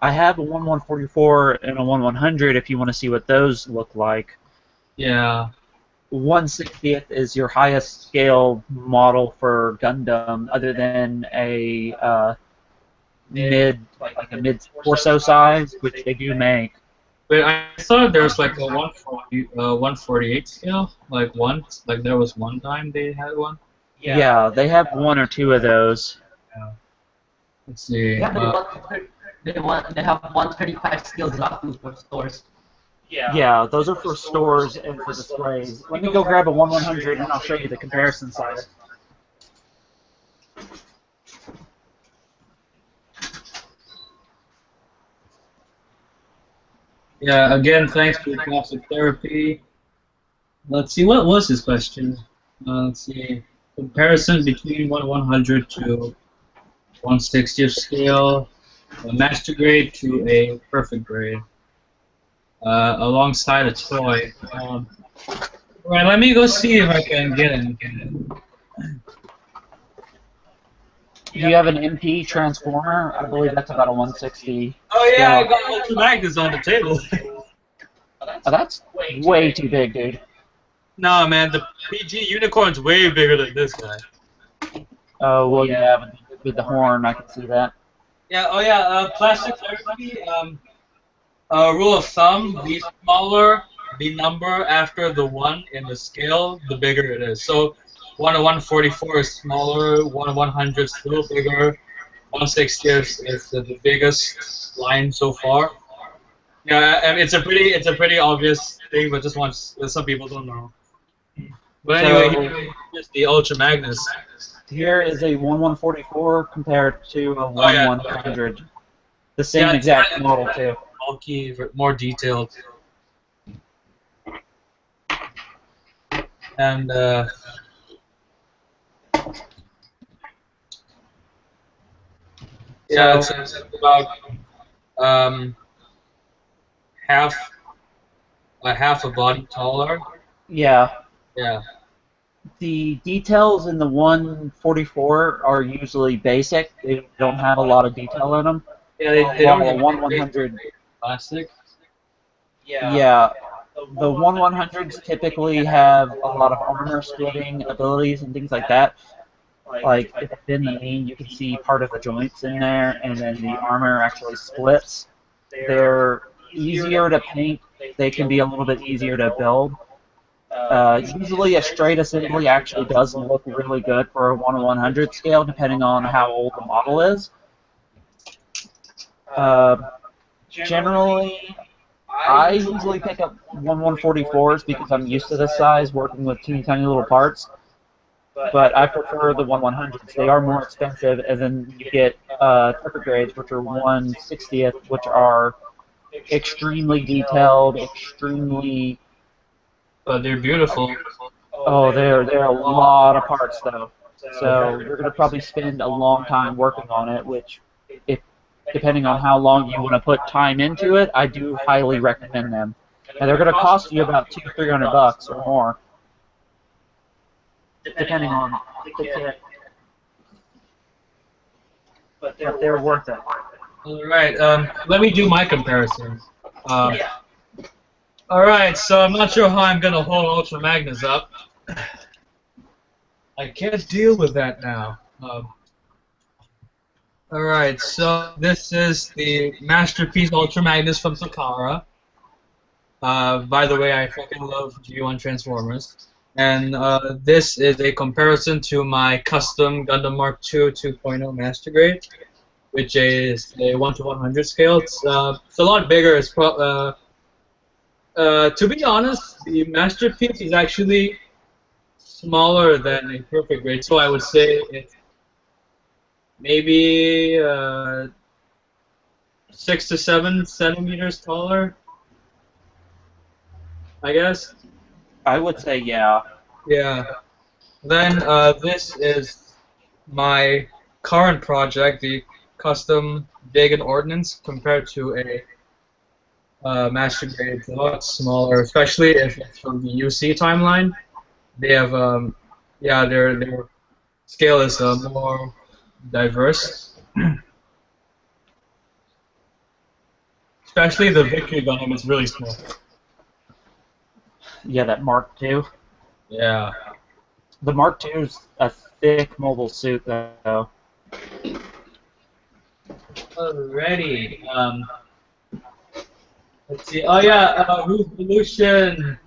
I have a 1/144 and a 1/100 if you want to see what those look like. Yeah. 1/60th is your highest scale model for Gundam, other than a mid torso size, which they do make. But I thought there was like a 148 scale, like there was one time they had one. Yeah, they have one or two of those. Yeah. Let's see. Yeah, they have 135 skills Zaku for stores. Yeah, those are for stores and for displays. Let me go grab a 1/100 and I'll show you the comparison side. Yeah, again, thanks to Plastic Therapy. Let's see, what was his question? Let's see. Comparison between 1/100 to 1/60th scale, a master grade to a perfect grade, alongside a toy. Alright, let me go see if I can get it. Do you have an MP transformer? I believe that's about a 1/60. Oh yeah, I got Ultra Magnus on the table. Oh, that's way too big, dude. Nah, man, the PG Unicorn's way bigger than this guy. Oh, well, yeah, with the horn, I can see that. Yeah, oh yeah, Plastic Therapy, rule of thumb, the smaller the number after the 1 in the scale, the bigger it is. So 1/144 is smaller, 1/100 is still bigger, 1/60 is the biggest line so far. Yeah, and it's a pretty obvious thing, but some people don't know. But anyway, here's the Ultra Magnus. Here is a 1/144 compared to a 1/100. The same Yeah, exact model, too. Bulky, more detailed. And yeah, it's about half a body taller. Yeah. Yeah. The details in the 144 are usually basic. They don't have a lot of detail in them. Yeah, they don't While a have 1/100. plastic. Yeah, the 1/100s typically have a lot of armor splitting abilities and things like that. Like, if it's in the main, you can see part of the joints in there, and then the armor actually splits. They're easier to paint. They can be a little bit easier to build. Usually a straight assembly actually does look really good for a 1/100 scale, depending on how old the model is. Generally, I usually pick up 1/144s because I'm used to this size, working with teeny tiny little parts. But I prefer the 1/100s. They are more expensive, and then you get perfect grades, which are 1/60th, which are extremely detailed, extremely. But they're beautiful. Oh, they're a lot of parts though. So you're gonna probably spend a long time working on it, which, if depending on how long you want to put time into it, I do highly recommend them. And they're gonna cost you about $200-300 or more, depending on the kit. But they're worth it. All right. Let me do my comparison. All right. So I'm not sure how I'm gonna hold Ultra Magnus up. I can't deal with that now. Alright, so this is the Masterpiece Ultra Magnus from Takara. By the way, I fucking love G1 Transformers. And this is a comparison to my custom Gundam Mark II 2.0 Master Grade, which is a 1/100 scale. It's a lot bigger. It's to be honest, the Masterpiece is actually smaller than a perfect grade, so I would say it's maybe 6 to 7 centimeters taller, I guess. I would say yeah. Yeah. Then this is my current project, the custom Begin Ordnance, compared to a Master Grade. It's a lot smaller, especially if it's from the UC timeline. They have, yeah, their scale is more diverse. Especially the Victory Gundam is really small. Yeah, that Mark II. Yeah. The Mark II is a thick mobile suit, though. Alrighty. Let's see. Oh yeah, Revolution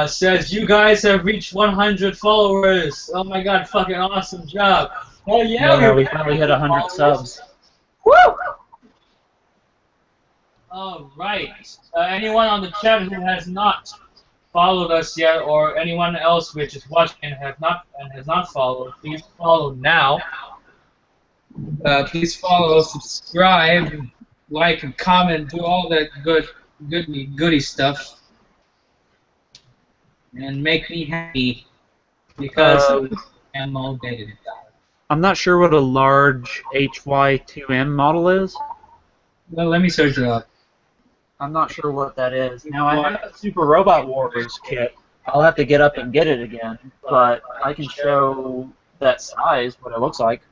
says you guys have reached 100 followers. Oh my god, fucking awesome job. Oh yeah, No, we finally hit 100 subs. Woo! Alright. Anyone on the chat who has not followed us yet, or anyone else which is watching and has not followed, please follow now. Please follow, subscribe, like, and comment, do all that goody stuff, and make me happy because I'm motivated. I'm not sure what a large HY2M model is. Well, let me search it up. I'm not sure what that is. Now, I have a Super Robot Wars kit. I'll have to get up and get it again, but I can show that size, what it looks like.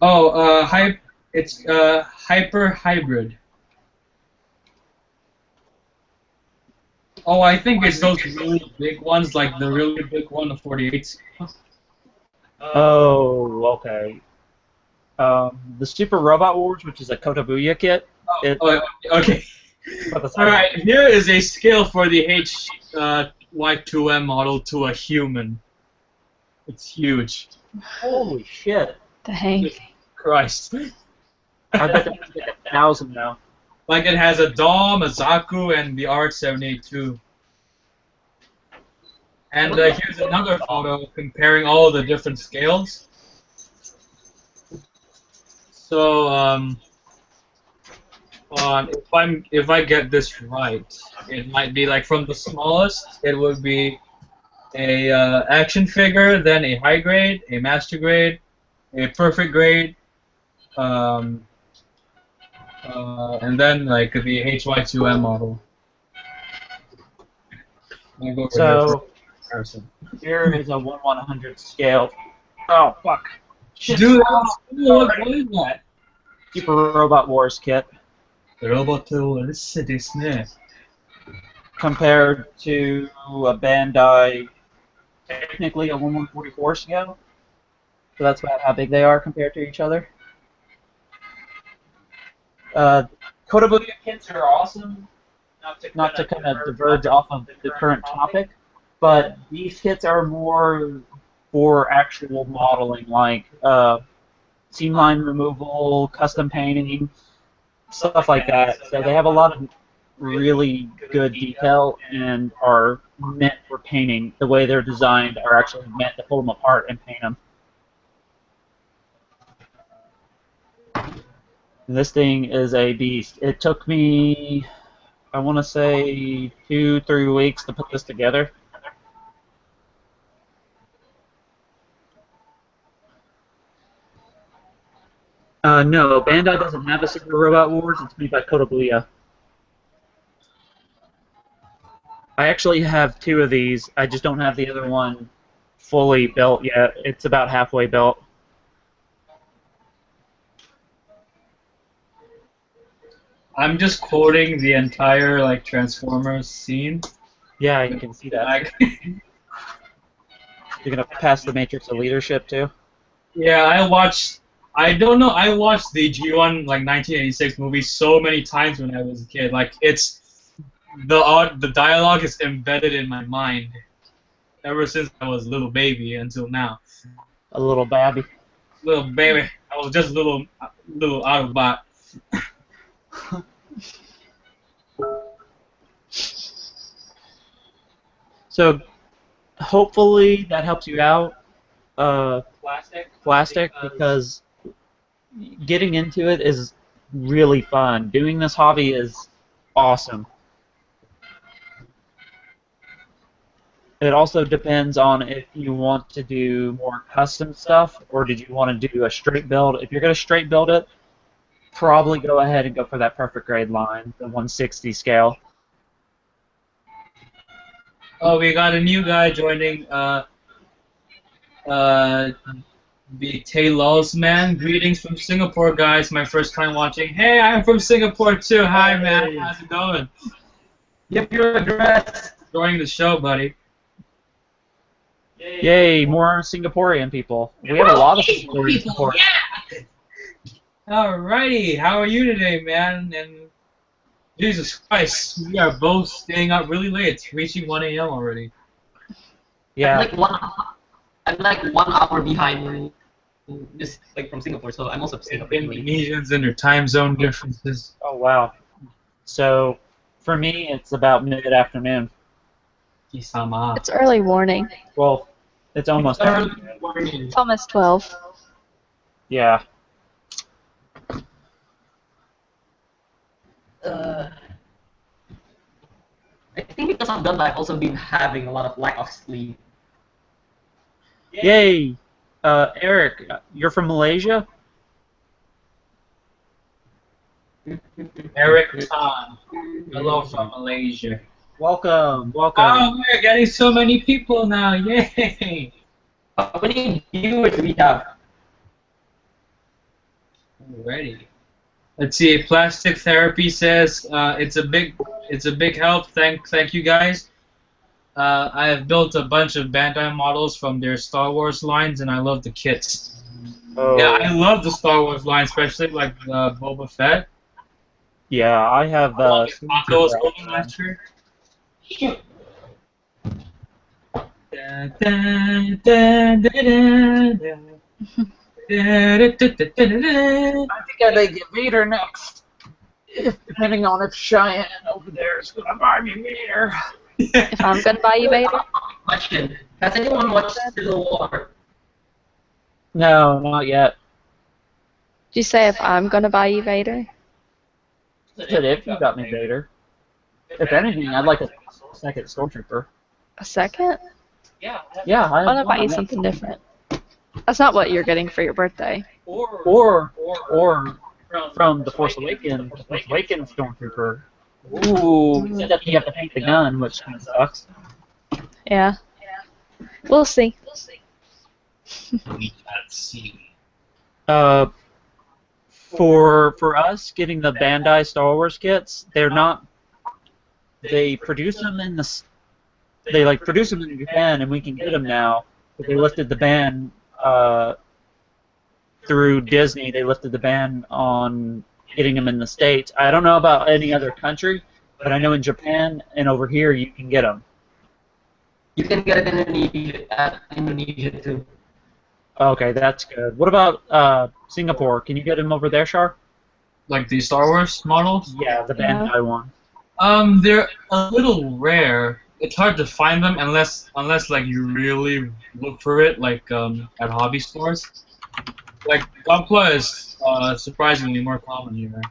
Oh, it's Hyper Hybrid. Oh, I think it's those really big ones, like the really big one, the 48s. Oh, okay. The Super Robot Wars, which is a Kotobuya kit. Okay. Alright, here is a scale for the HY2M model to a human. It's huge. Holy shit. Dang. Christ. I bet that's 1,000 now. Like it has a Dom, a Zaku, and the RH-78 too. And here's another photo comparing all the different scales. So, if I get this right, it might be like from the smallest, it would be a action figure, then a high grade, a master grade, a perfect grade, and then like the HY2M model. So here is a 1/100 scale. Oh fuck! Dude, what is that? Super Robot Wars kit. ロボットはですね。 compared to a Bandai, technically a 1144 scale. So that's about how big they are compared to each other. Kotobukiya kits are awesome, not to kind of diverge off of the current topic, but these kits are more for actual modeling, like seam line removal, custom painting, stuff like that. So they have a lot of really good detail and are meant for painting. The way they're designed are actually meant to pull them apart and paint them. This thing is a beast. It took me, I want to say, 2-3 weeks to put this together. No, Bandai doesn't have a Super Robot Wars. It's made by Kotobukiya. I actually have 2 of these. I just don't have the other one fully built yet. It's about halfway built. I'm just quoting the entire like Transformers scene. Yeah, you can see that. Like, You're gonna pass the Matrix of Leadership too. yeah, I watched. I don't know. I watched the G1 like 1986 movie so many times when I was a kid. Like it's the dialogue is embedded in my mind ever since I was a little baby until now. A little babby. Little baby, I was just a little out of bot. So hopefully that helps you out, plastic, because getting into it is really fun. Doing this hobby is awesome. It also depends on if you want to do more custom stuff or did you want to do a straight build. If you're going to straight build it, probably go ahead and go for that perfect grade line, the 160 scale. Oh, we got a new guy joining. The Taylor's man. Greetings from Singapore, guys. My first time watching. Hey, I'm from Singapore too. Hi, man. How's it going? Give your address. Joining the show, buddy. Yay, more Singaporean people. We have a lot of Singaporean support. Yeah. Alrighty, how are you today, man? And Jesus Christ, we are both staying up really late. It's reaching 1 a.m. already. Yeah. I'm like 1 hour behind just like from Singapore, so I'm also Singapore. Indonesians and their time zone differences. Oh wow. So for me, it's about mid-afternoon. Kisama. It's early morning. Well, it's almost. It's almost 12. Yeah. I think because of Gunpla, I've also been having a lot of lack of sleep. Yay! Eric, you're from Malaysia? Eric Tan. Hello from Malaysia. Welcome. Oh, we're getting so many people now. Yay! How many viewers do we have? Alrighty. Let's see. Plastic Therapy says it's a big help. Thank you guys. I have built a bunch of Bandai models from their Star Wars lines, and I love the kits. Oh. Yeah, I love the Star Wars line, especially like Boba Fett. Yeah, I have. Those Golden Master. I think I may get Vader next. Depending on if Cheyenne over there is going to buy me Vader. If I'm gonna buy you Vader? Question: has anyone watched Civil War? No, not yet. Did you say if I'm gonna buy you Vader? I said if you got me Vader. If anything, I'd like a second Stormtrooper. A second? Yeah, I want to buy you something different. That's not what you're getting for your birthday. Or from the Force Awakens Stormtrooper. Ooh, except you have to paint the gun, which kind of sucks. Yeah. We'll see. Let's see. For us getting the Bandai Star Wars kits, they're not. They produce them in they like produce them in Japan, and we can get them now. But they lifted the ban through Disney. They lifted the ban on getting them in the States. I don't know about any other country, but I know in Japan and over here you can get them. You can get it in Indonesia too. Okay, that's good. What about Singapore? Can you get them over there, Shar? Like the Star Wars models? Yeah, the Bandai one. They're a little rare. It's hard to find them unless like you really look for it, like at hobby stores. Like Gunpla is surprisingly more common here.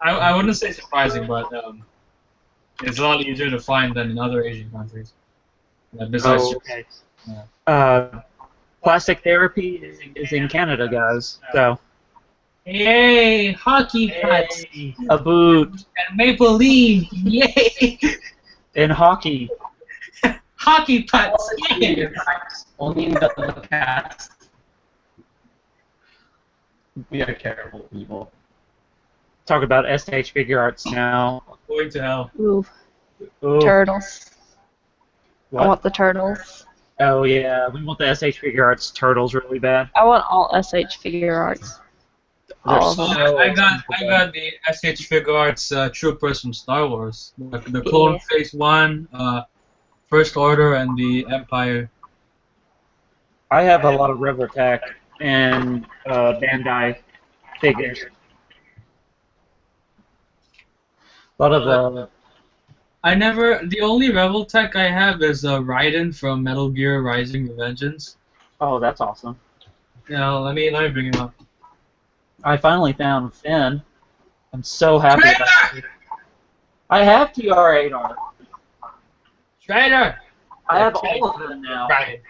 I wouldn't say surprising, but it's a lot easier to find than in other Asian countries. Besides, okay. yeah. Plastic Therapy is in Canada, guys. So. Yay! Hockey pucks A boot. and Maple Leaf! Yay! In hockey. Hockey pucks! Yay! Only in GunplaCast. We are terrible people. Talk about SH Figure Arts now. Going to hell. Ooh, Ooh. turtles. What? I want the turtles. Oh yeah, we want the SH Figure Arts turtles really bad. I want all SH figure arts. All of them. I got the SH Figure Arts Troopers from Star Wars. The Clone Phase 1, First Order, and the Empire. I have a lot of River Tech and Bandai figures. A lot of The only Rebel Tech I have is Raiden from Metal Gear Rising: Revengeance. oh, that's awesome. Yeah, let me bring him up. I finally found Finn. I'm so happy about it. I have TR-8R. Shredder! I have all of them now. Right.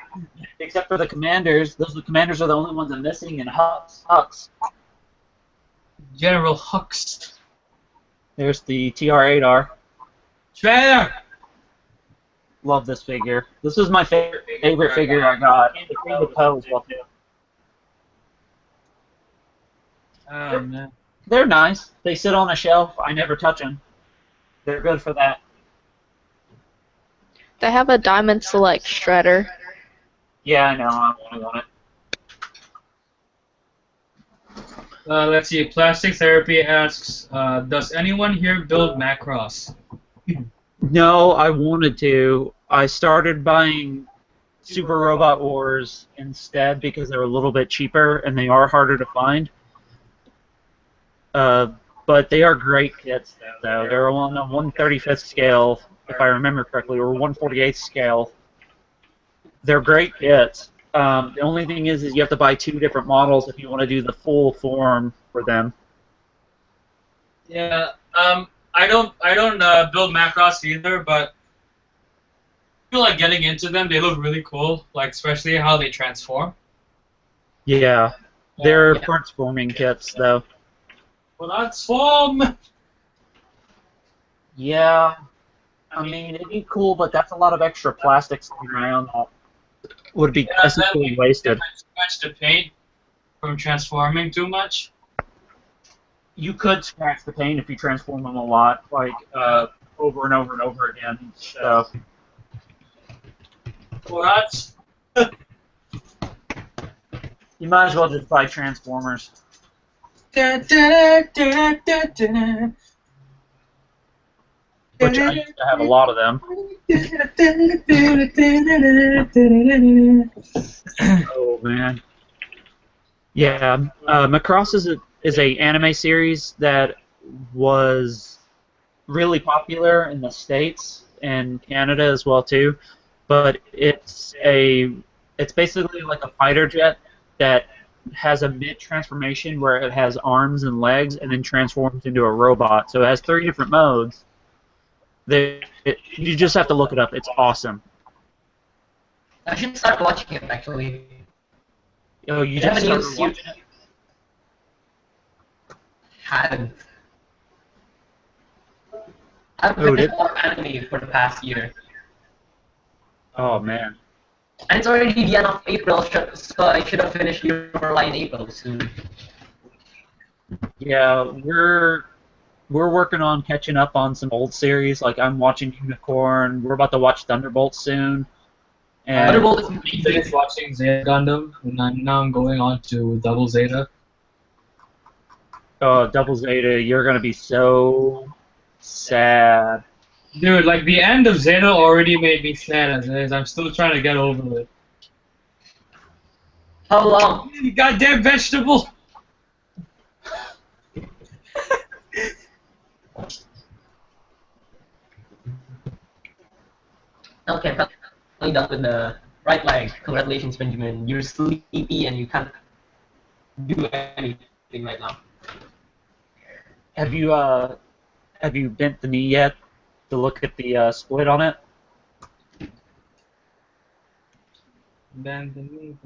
Except for the commanders. The commanders are the only ones I'm missing, and Hux. General Hux. There's the TR-8R. Shredder! Love this figure. This is my favorite figure I got. The Queen of Poe as well, too. Oh, man. They're nice. They sit on a shelf. I never touch them. They're good for that. They have a Diamond Select Shredder. Yeah, I know. I want it. Let's see. Plastic Therapy asks, does anyone here build Macross? No, I wanted to. I started buying Super Robot Wars instead because they're a little bit cheaper and they are harder to find. But they are great kits, though. They're on a 1/35th scale, if I remember correctly, or 1/48th scale. They're great kits. The only thing is you have to buy 2 different models if you want to do the full form for them. Yeah. I don't build Macross either, but I feel like getting into them. They look really cool, like especially how they transform. Yeah, they're transforming kits, though. Transform. Yeah, I mean, it'd be cool, but that's a lot of extra plastic sitting around that would be essentially wasted. Scratch the paint from transforming too much. You could scratch the paint if you transform them a lot, like over and over and over again. So. What? You might as well just buy Transformers. Which I used to have a lot of them. Oh man. Yeah, Macross is a anime series that was really popular in the States and Canada as well too. But it's basically like a fighter jet that has a mid-transformation where it has arms and legs and then transforms into a robot. So it has 3 different modes. You just have to look it up. It's awesome. I should start watching it, actually. Oh, you just started watching it? Hadn't. I've been watching anime for the past year. Oh, man. And it's already the end of April, so I should have finished Your Lie in April soon. Yeah, we're working on catching up on some old series. Like I'm watching Unicorn. We're about to watch Thunderbolt soon, and Thunderbolt is I amazing. finished watching Zeta Gundam, and now I'm going on to Double Zeta. Double Zeta. You're gonna be so sad. Dude, like the end of Zeta already made me sad as it is. I'm still trying to get over it. How long? You goddamn vegetable! Okay, finally done with the right leg. Congratulations, Benjamin. You're sleepy and you can't do anything right now. Have you bent the knee yet to look at the split on it? Then the knee,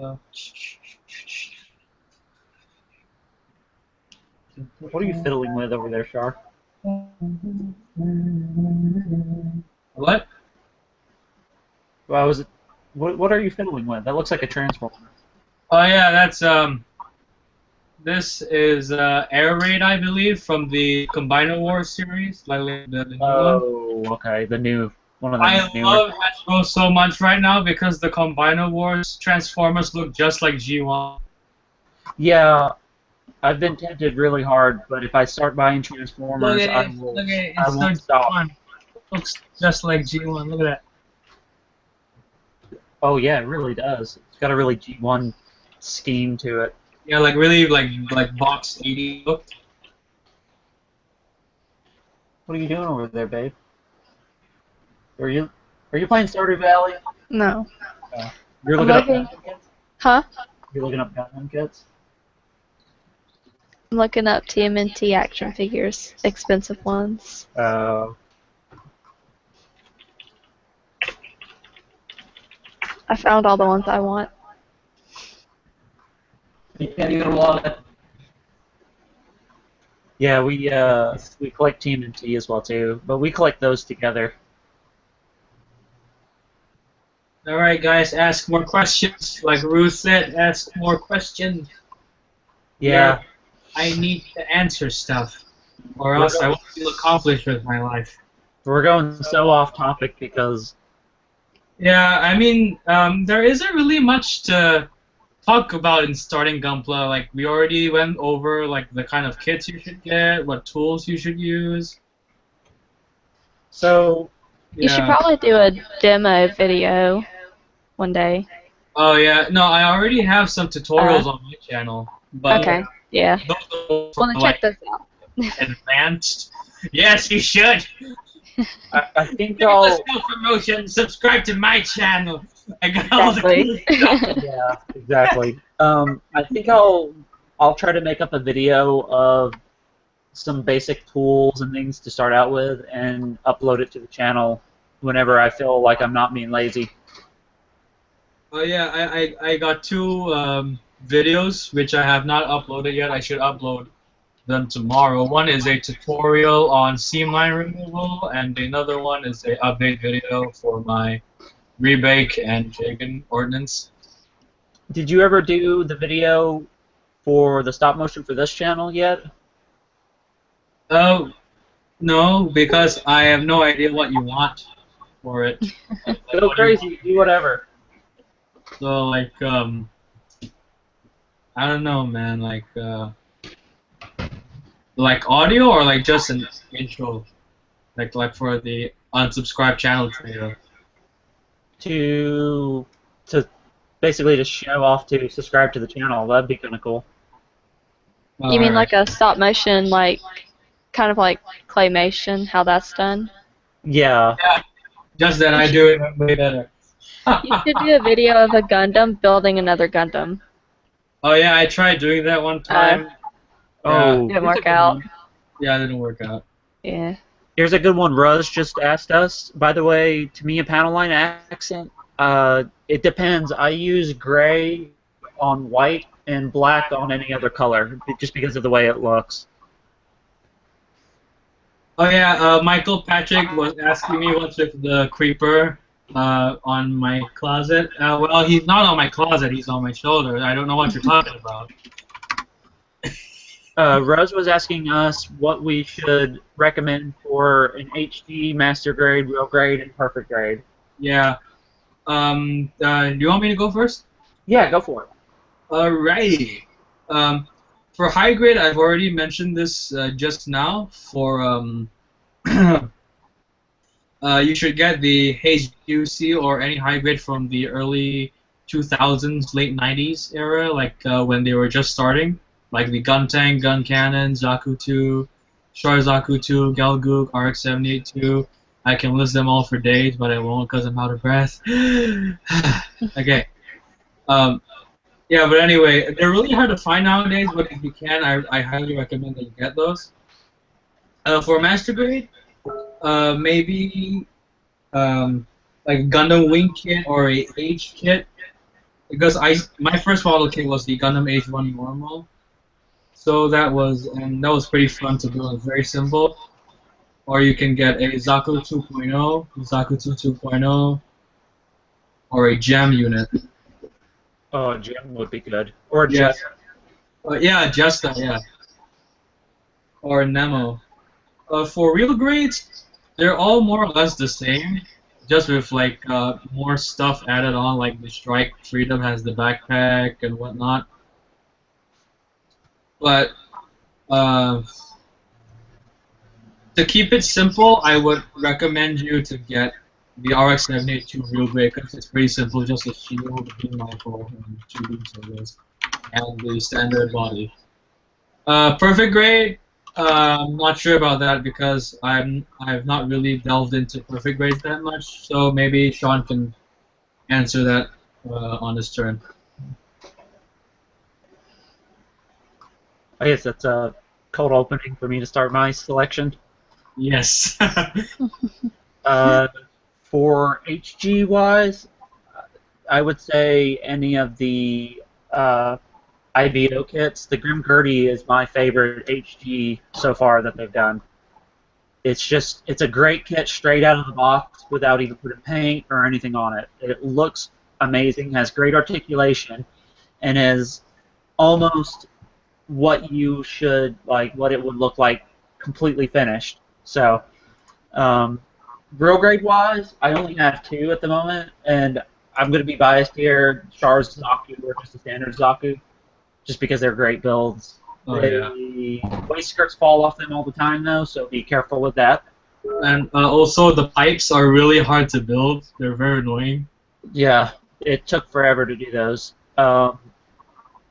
What are you fiddling with over there, Shar? What? Well, was it? What are you fiddling with? That looks like a transformer. Oh yeah, that's This is Air Raid, I believe, from the Combiner Wars series, like the new one. Oh, okay, the new one of the I newer. love Hasbro so much right now because the Combiner Wars Transformers look just like G1. Yeah, I've been tempted really hard, but if I start buying Transformers, Look I at it, will. look at it, I it's won't the stop. G1. Looks just like G1. Look at that. Oh yeah, it really does. It's got a really G1 scheme to it. Yeah, like really like box 80 look. What are you doing over there, babe? Are you playing Stardew Valley? No. You're I'm looking up looking. Gundam kits? Huh? You're looking up Gundam kits? I'm looking up TMNT action figures, expensive ones. I found all the ones I want. You can your wallet. Yeah, we collect TMNT as well too, but we collect those together. All right, guys, ask more questions. Like Ruth said, ask more questions. Yeah. I need to answer stuff, or else I won't feel accomplished with my life. We're going so off topic because Yeah, I mean, there isn't really much to talk about in starting Gunpla. Like, we already went over like the kind of kits you should get, what tools you should use. so You should Yeah. probably do a demo video one day. Oh yeah, no, I already have some tutorials on my channel, but Okay. Yeah. those are Well, then like check this out. advanced. Yes, you should. I think Let's I'll go promotion. Subscribe to my channel. I got all the cool Exactly. yeah, exactly. I think I'll try to make up a video of some basic tools and things to start out with and upload it to the channel whenever I feel like I'm not being lazy. Oh yeah, I got two videos which I have not uploaded yet. I should upload them tomorrow. One is a tutorial on seam line removal, and another one is a update video for my rebake and Jagan ordnance. Did you ever do the video for the stop motion for this channel yet? Oh no, because I have no idea what you want for it. Like, Go what do you want? crazy, do whatever. So like I don't know, man. Like audio or like just an intro, like for the unsubscribed channel trailer. To basically to show off to subscribe to the channel. That'd be kind of cool. You mean like a stop motion, like kind of like claymation, how that's done? Yeah. Just that I do it way better. You should do a video of a Gundam building another Gundam. Oh yeah, I tried doing that one time. Oh, Didn't here's a work good out. one. Yeah, it didn't work out. Yeah. Here's a good one. Ruz just asked us. By the way, to me, a panel line accent. It depends. I use gray on white and black on any other color, just because of the way it looks. Oh yeah, Michael Patrick was asking me what's with the creeper on my closet. Well, he's not on my closet. He's on my shoulder. I don't know what you're talking about. Rose was asking us what we should recommend for an HG, master grade, real grade, and perfect grade. Yeah. Do you want me to go first? Yeah, go for it. Alrighty. For high grade, I've already mentioned this just now. For you should get the HUC or any high grade from the early 2000s, late 90s era, like when they were just starting, like the Gun Tank, Gun Cannon, Zaku 2, Shor Zaku 2, Gelgoog, RX-78-2. I can list them all for days, but I won't because I'm out of breath. Okay. Yeah, but anyway, they're really hard to find nowadays, but if you can, I highly recommend that you get those. For master grade, maybe like a Gundam Wing kit or a H kit, because my first model kit was the Gundam H1 normal, so that was pretty fun to build. It's very simple. Or you can get a Zaku 2.0, Zaku 2.0, or a Gem unit. Oh, Jim would be good. Or Yeah, just yeah, just that, yeah. Or Nemo. For real grades, they're all more or less the same, just with like more stuff added on, like the Strike Freedom has the backpack and whatnot. But uh, to keep it simple, I would recommend you to get the RX-782 real grade because it's pretty simple, just a shield, a beam rifle, and 2 beam sabers, and the standard body. Perfect grade. I'm not sure about that because I've not really delved into perfect grades that much. So maybe Sean can answer that on his turn. I guess that's a cold opening for me to start my selection. Yes. For HG wise, I would say any of the IBO kits. The Grim Gertie is my favorite HG so far that they've done. It's a great kit straight out of the box without even putting paint or anything on it. It looks amazing, has great articulation, and is almost what you should what it would look like completely finished. So, real grade wise, I only have 2 at the moment, and I'm going to be biased here. Char's Zaku or just a standard Zaku, just because they're great builds. Oh, The waist skirts fall off them all the time, though, so be careful with that. And also, the pipes are really hard to build. They're very annoying. Yeah, it took forever to do those. Let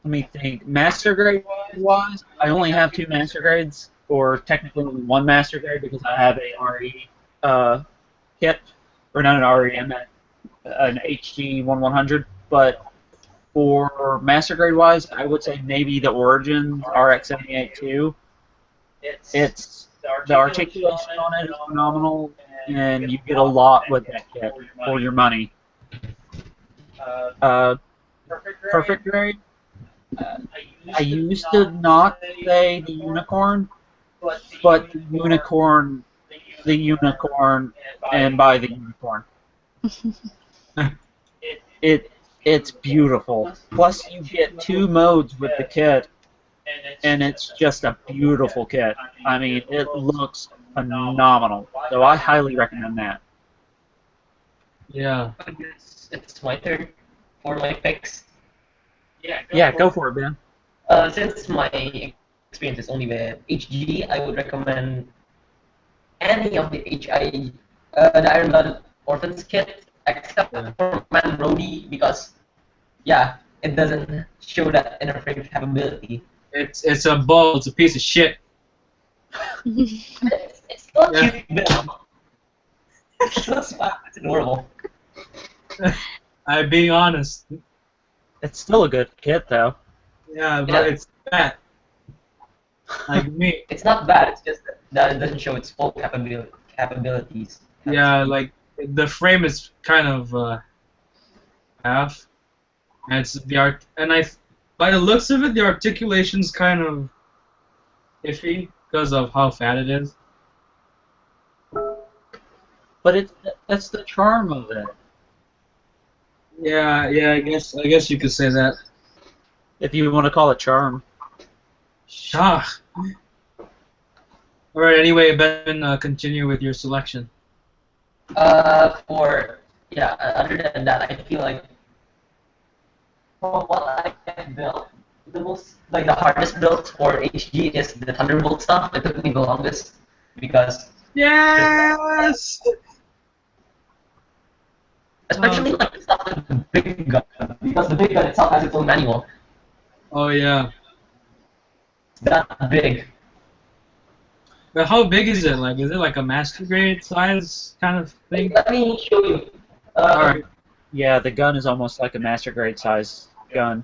me think. Master grade wise, I only have 2 master grades, or technically only 1 master grade because I have a RE kit, or not an RE, I meant an HG-1100. But for master grade wise, I would say maybe the Origin RX-78-2. It's the articulation on it is phenomenal, and you get a lot with that kit for your money. Perfect grade. I used to not say the unicorn, but the unicorn, and buy the unicorn. It's beautiful. Plus, you get 2 modes with the kit, and it's just a beautiful kit. I mean, it looks phenomenal. So I highly recommend that. Yeah. It's my turn for my picks. Yeah, go for it, Ben. Since my experience is only with HG, I would recommend any of the the Iron Blood Orphans kit, except for Man Rody, because it doesn't show that interframe capability. It's a ball. It's a piece of shit. It's not cute build. It's not smart. It's adorable. I'm being honest. It's still a good kit, though. Yeah, but it's bad. Like me. It's not bad. It's just that it doesn't show its full capabilities. Yeah, like the frame is kind of half, and it's the art. And by the looks of it, the articulation's kind of iffy because of how fat it is. But that's the charm of it. Yeah, I guess you could say that. If you want to call it charm. Shah. Alright, anyway, Ben, continue with your selection. Other than that, I feel like from what I built, the hardest build for HG is the Thunderbolt stuff. It took me the longest because Yes! especially like the stuff with the big gun, because the big gun itself has its own manual. Oh yeah. It's that big. But how big is it? Like, is it like a master grade size kind of thing? Let me show you. Alright. Yeah, the gun is almost like a master grade size gun.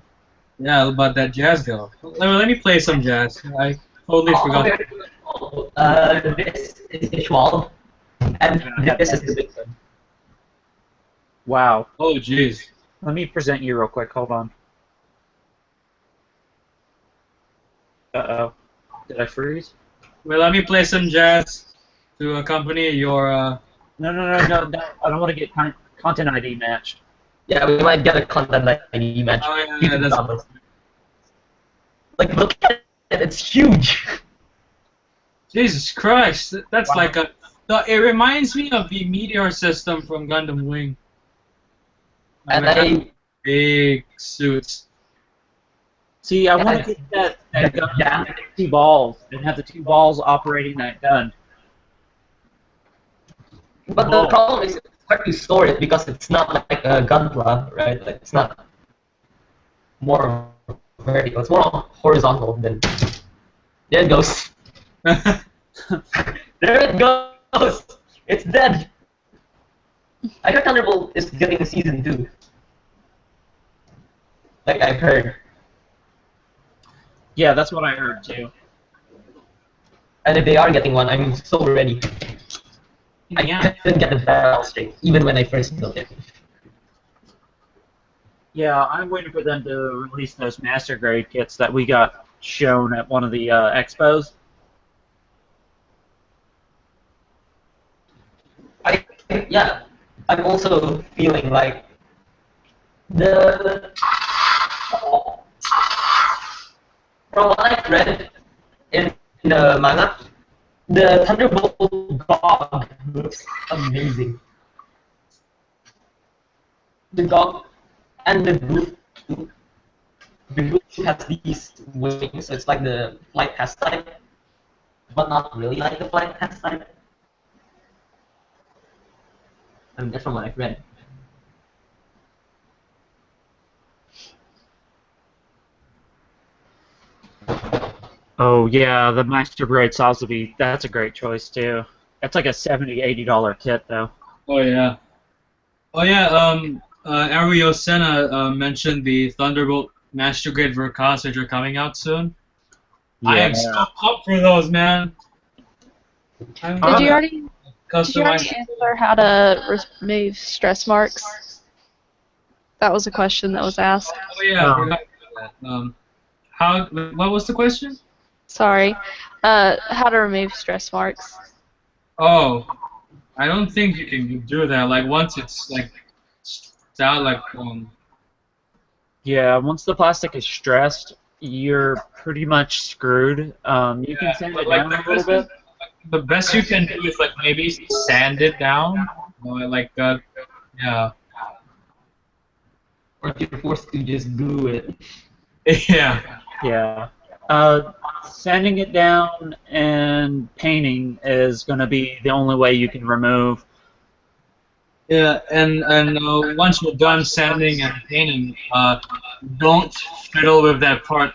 Yeah, about that jazz though. Let me play some jazz. I totally forgot. This is Ishwald, and this is the big one. Wow. Oh jeez. Let me present you real quick. Hold on. Uh-oh. Did I freeze? Well, let me play some jazz to accompany your. No. I don't want to get content ID matched. Yeah, we might get a content ID match. Oh yeah, that's. Like, look at it, it's huge. Jesus Christ, that's Wow. like a. It reminds me of the meteor system from Gundam Wing. And Like, big suits. See, I want to get that gun Yeah. with the 2 balls and have the 2 balls operating that gun. But the problem is it's hard to store it because it's not like a Gunpla, right? Like, it's not more vertical. It's more horizontal than. There it goes. There it goes. It's dead. I heard Thunderbolt is getting a season 2. Like I've heard. Yeah, that's what I heard too. And if they are getting one, I'm so ready. Yeah. I couldn't get the barrel straight, even when I first built it. Yeah, I'm waiting for them to release those master grade kits that we got shown at one of the expos. I'm also feeling like the from what I've read in the manga, the Thunderbolt GOG looks amazing. The GOG and the Groot, the Groot has these wings, so it's like the flight test type, but not really like the flight test type. I mean, that's from what I've read. Oh yeah, the master grade Sazabi, that's a great choice too. That's like a $70-$80 kit though. Oh yeah. Oh yeah. Ario Senna mentioned the Thunderbolt Master Grade Verkas, which are coming out soon. I am so pumped for those, man. Did you already Customized. answer how to remove stress marks? That was a question that was asked. Oh yeah, I forgot about that. What was the question? Sorry. How to remove stress marks. Oh, I don't think you can do that. Like once it's like out, like Yeah, once the plastic is stressed, you're pretty much screwed. You can sand it down a little bit. the best you can do is like maybe sand it down, like yeah, Or if you're forced to just glue it. yeah. Yeah. Sanding it down and painting is going to be the only way you can remove. Yeah, and once you're done sanding and painting, don't fiddle with that part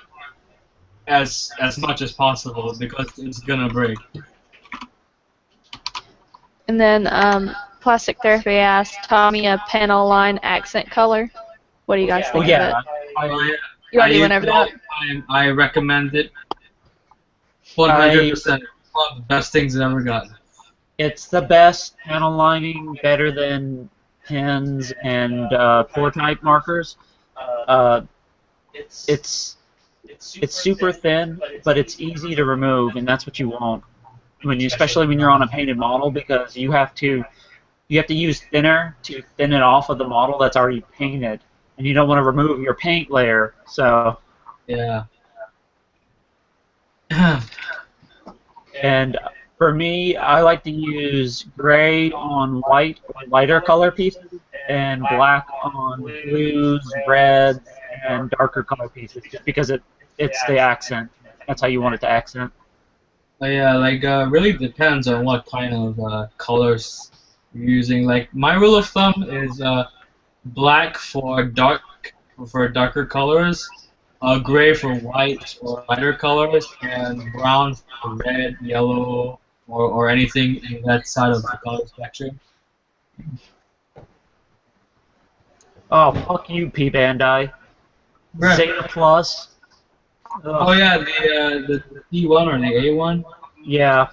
as much as possible because it's gonna break. And then Plastic Therapy asked Tommy a panel line accent color. What do you guys think of it? You already went over that? I recommend it 100%. One of the best things I've ever gotten. It's the best panel lining, better than pens and pour type markers. It's super thin, but it's easy to remove, and that's what you want especially when you're on a painted model, because you have to use thinner to thin it off of the model that's already painted, and you don't want to remove your paint layer. So yeah. And for me, I like to use gray on white or lighter color pieces, and black on blues, reds, and darker color pieces, just because it's the accent. That's how you want it to accent. Yeah, like really depends on what kind of colors you're using. Like my rule of thumb is black for darker colors, gray for white or lighter colors, and brown for red, yellow, or anything in that side of the color spectrum. Oh, fuck you, P Bandai. Bruh. Zeta Plus. Oh yeah, the P1 or the A1. Yeah,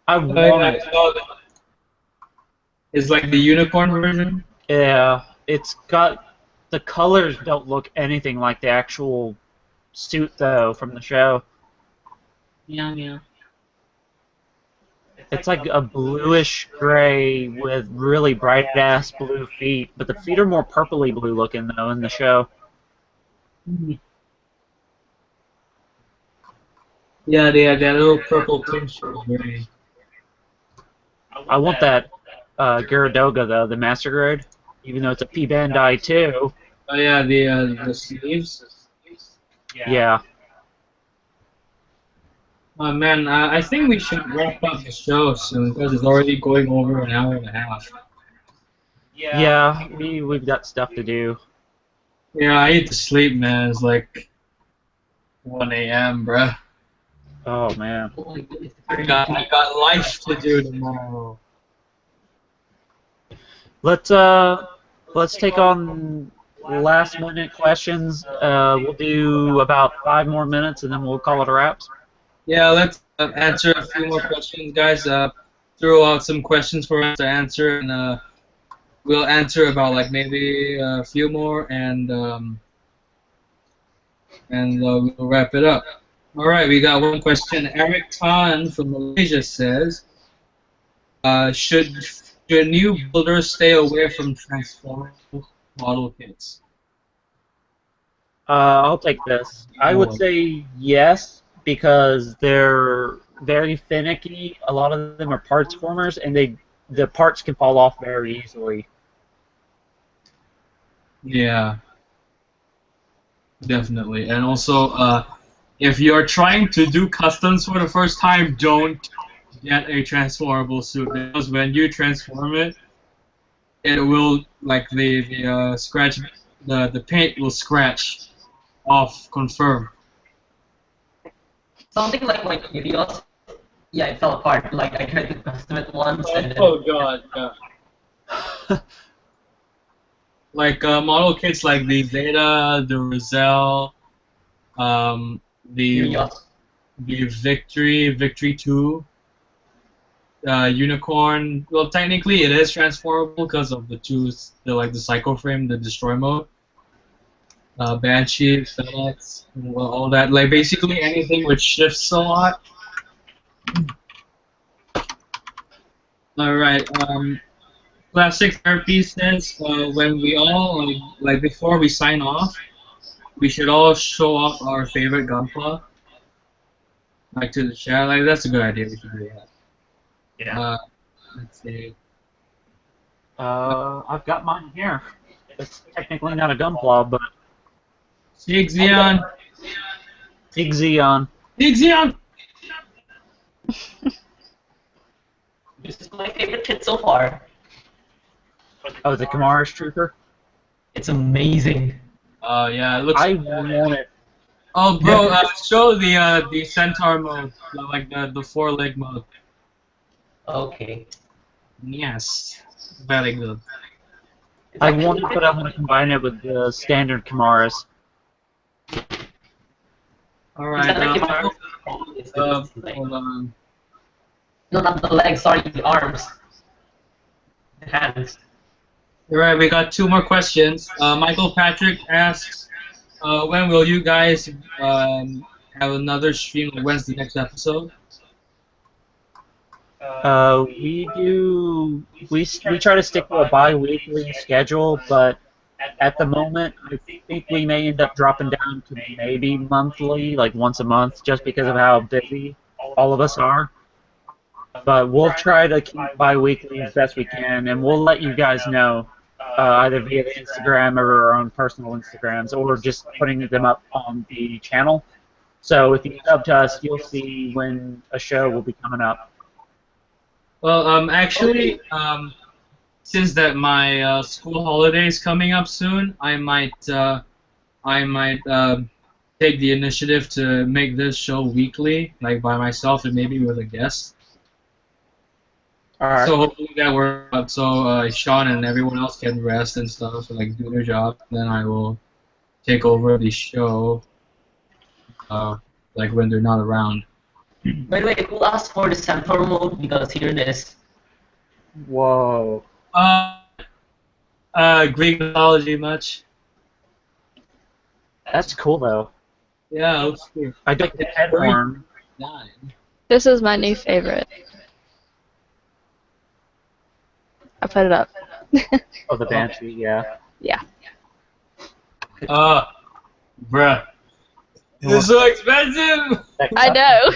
I Oh want yeah, it. it's like the unicorn version. Yeah, it's got the colors don't look anything like the actual suit though from the show. Yeah, yeah. It's like a bluish gray with really bright ass blue feet, but the feet are more purpley blue looking though in the show. Yeah, they had that little purple tinge to the gray. I want that Gyaradoga though, the Master Grade, even though it's a P Bandai too. Oh yeah, the sleeves. Yeah. Man, I think we should wrap up the show soon because it's already going over an hour and a half. Yeah, we've got stuff to do. Yeah, I need to sleep, man. It's like 1 a.m., bruh. Oh man. Oh my goodness. I got life to do tomorrow. Let's take on last minute questions. We'll do about 5 more minutes and then we'll call it a wrap. Yeah, let's answer a few more questions, guys. Throw out some questions for us to answer, and we'll answer about like maybe a few more, and we'll wrap it up. All right, we got one question. Eric Tan from Malaysia says, should new builders stay away from transformable model kits? I'll take this. I would say yes because they're very finicky. A lot of them are parts formers, and the parts can fall off very easily. Yeah, definitely. And also, if you're trying to do customs for the first time, don't get a transformable suit because when you transform it, it will like the scratch the paint will scratch off. Confirm. Something like my Helios, yeah, it fell apart. Like I tried to custom it once and then Oh god. Yeah. Like model kits like the Zeta, the Roselle, the Helios. Victory 2, Unicorn. Well, technically it is transformable because of the Psycho Frame, the Destroy mode. Banshee, FedEx, well, all that. Like basically anything which shifts a lot. All right. Classic Therapy says when we all like before we sign off, we should all show off our favorite Gunpla, like to the chat. Like that's a good idea. We should do that. Yeah. Let's see. I've got mine here. It's technically not a Gunpla, but Xixian. Xeon. Xixian. This is my favorite kit so far. Oh, the Kamara's Trooper. It's amazing. Yeah, it looks. I want it. Oh, bro, show the Centaur mode, like the 4-leg mode. Okay. Yes, very good. I want it, but I want to combine it with the standard Kamaras. All right. Hold on. No, not the legs. Sorry, the arms. The hands. All right, we got 2 more questions. Michael Patrick asks, when will you guys have another stream? When's the next episode? We try to stick to a bi-weekly schedule, but at the moment, I think we may end up dropping down to maybe monthly, like once a month, just because of how busy all of us are. But we'll try to keep bi-weekly as best we can, and we'll let you guys know either via the Instagram or our own personal Instagrams, or just putting them up on the channel. So if you sub to us, you'll see when a show will be coming up. Well, actually, since that my school holiday is coming up soon, I might take the initiative to make this show weekly, like by myself and maybe with a guest. All right. So hopefully that works out. So Sean and everyone else can rest and stuff, and like do their job. Then I will take over the show, like when they're not around. By the way, we'll ask for the centaur mode because here it is. Whoa. Greek mythology much? That's cool, though. Yeah, looks cool. I like the head horn. This is my new favorite. I put it up. Oh, the Banshee, yeah. Yeah. Bruh. It's so expensive! I know.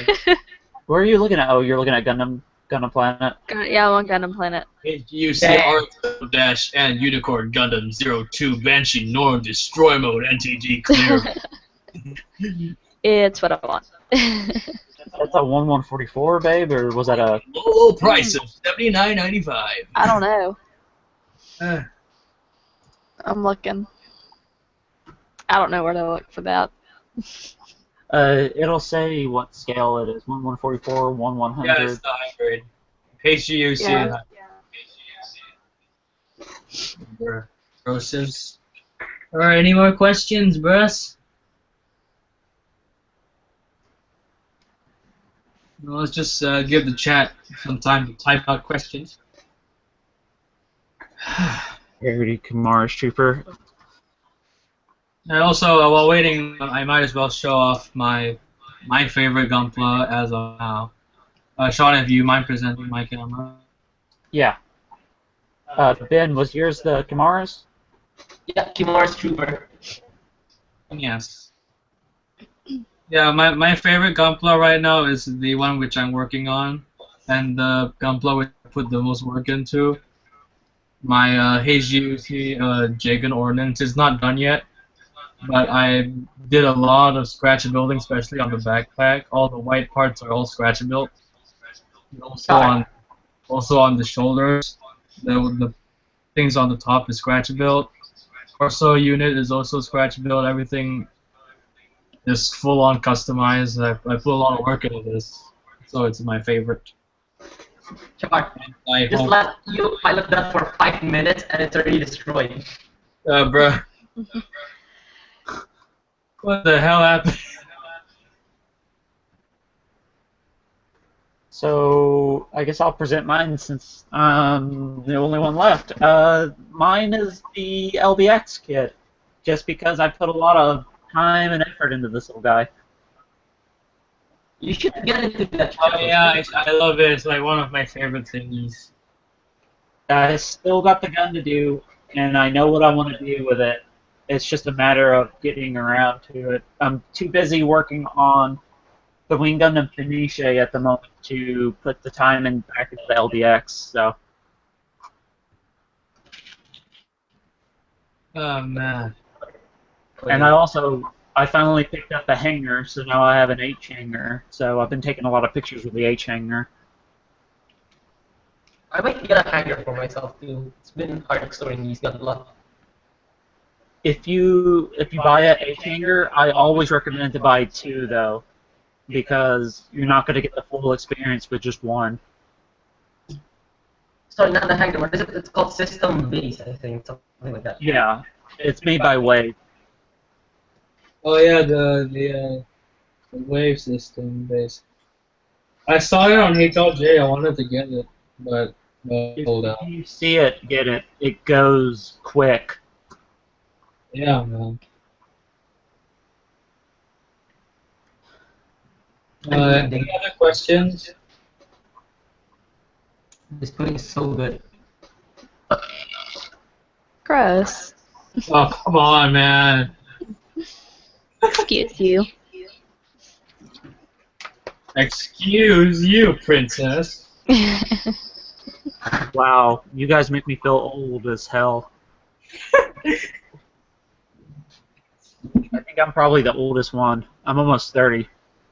Where are you looking at? Oh, you're looking at Gundam Planet? Yeah, I'm on Gundam Planet. HUC Dash and Unicorn Gundam 02 Banshee Norm Destroy Mode NTG Clear. It's what I want. That's a 1144, babe, or was that a... Low price of $79.95. I don't know. I'm looking. I don't know where to look for that. It'll say what scale it is. 1144, 1100. Yeah, it's the hybrid. HUC. Yeah. Process. Alright, any more questions, Bruss? Well, let's just give the chat some time to type out questions. Harry Kamara's Trooper. And also, while waiting, I might as well show off my favorite Gunpla as of now. Sean, if you mind presenting my camera? Yeah. Ben, was yours the Kamara's? Yeah, Kimura's Trooper. Yes. Yeah, my favorite Gunpla right now is the one which I'm working on, and the Gunpla which I put the most work into. My HGUC Jagan Ordnance is not done yet, but I did a lot of scratch building, especially on the backpack. All the white parts are all scratch built. Also on the shoulders, the things on the top is scratch built. Torso unit is also scratch built. Everything is full on customized. I put a lot of work into this, so it's my favorite. Char, just let you pilot that for 5 minutes and it's already destroyed. Bruh. What the hell happened? So, I guess I'll present mine since I'm the only one left. Mine is the LBX kit, just because I put a lot of time and effort into this little guy. You should get into that. Oh yeah, I love it. It's like one of my favorite things. I still got the gun to do, and I know what I want to do with it. It's just a matter of getting around to it. I'm too busy working on the Wing Gundam Finiche at the moment to put the time in back into the LBX, so... Oh man. And I finally picked up a hanger, so now I have an H hanger. So I've been taking a lot of pictures with the H hanger. I might get a hanger for myself too. It's been hard exploring these Gunpla. If you buy a H hanger, I always recommend to buy two though, because you're not going to get the full experience with just one. Sorry, not the hanger. What is it? It's called System Base, I think, something like that. Yeah, it's made by Wave. Oh yeah, the wave system base. I saw it on HLJ. I wanted to get it, but hold If on. you see it, get it. It goes quick. Yeah, man. Any other questions? This food is so good. Gross. Oh, come on, man. Excuse you. Excuse you, princess. Wow, you guys make me feel old as hell. I think I'm probably the oldest one. I'm almost 30.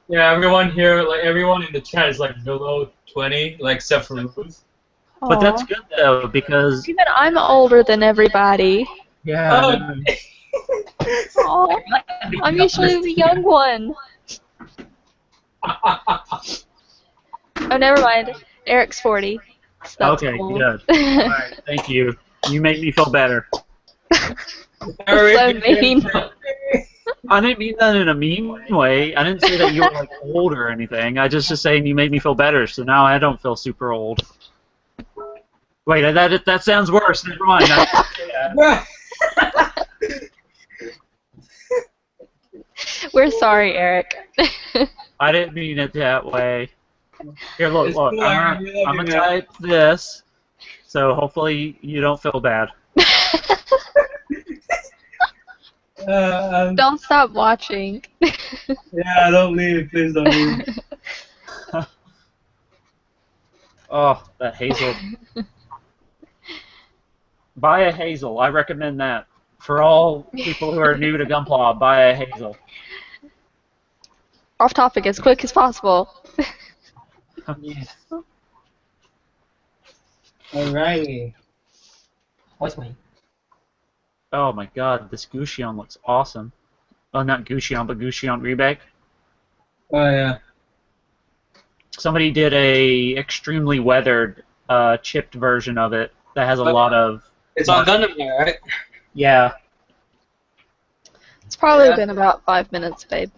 Yeah, everyone here, like everyone in the chat is like below 20, like except for Ruth. But that's Aw. good though, because Even I'm older than everybody. yeah, I Oh. know. Aw. I'm usually the young one. Oh, never mind. Eric's 40. So that's Okay, cool. good. Alright, thank you. You make me feel better. So mean. I didn't mean that in a mean way. I didn't say that you were like old or anything. I just saying you made me feel better, so now I don't feel super old. Wait, that sounds worse. Never mind. I didn't say that. We're sorry, Eric. I didn't mean it that way. Here, look. It's cool, I'm Aaron, we love gonna you, man. type this, so hopefully you don't feel bad. Don't stop watching. Yeah, don't leave. Please don't leave. Oh, that hazel. Buy a hazel. I recommend that. For all people who are new to Gunpla, buy a hazel. Off topic as quick as possible. Yes. Alrighty. What's mine? Oh my god, this Gushionne looks awesome. Oh, not Gushionne, but Gushionne Remake. Oh, yeah. Somebody did a extremely weathered, chipped version of it that has a lot of... It's on Gundam there, right? Yeah, It's probably Yeah. been about 5 minutes, babe.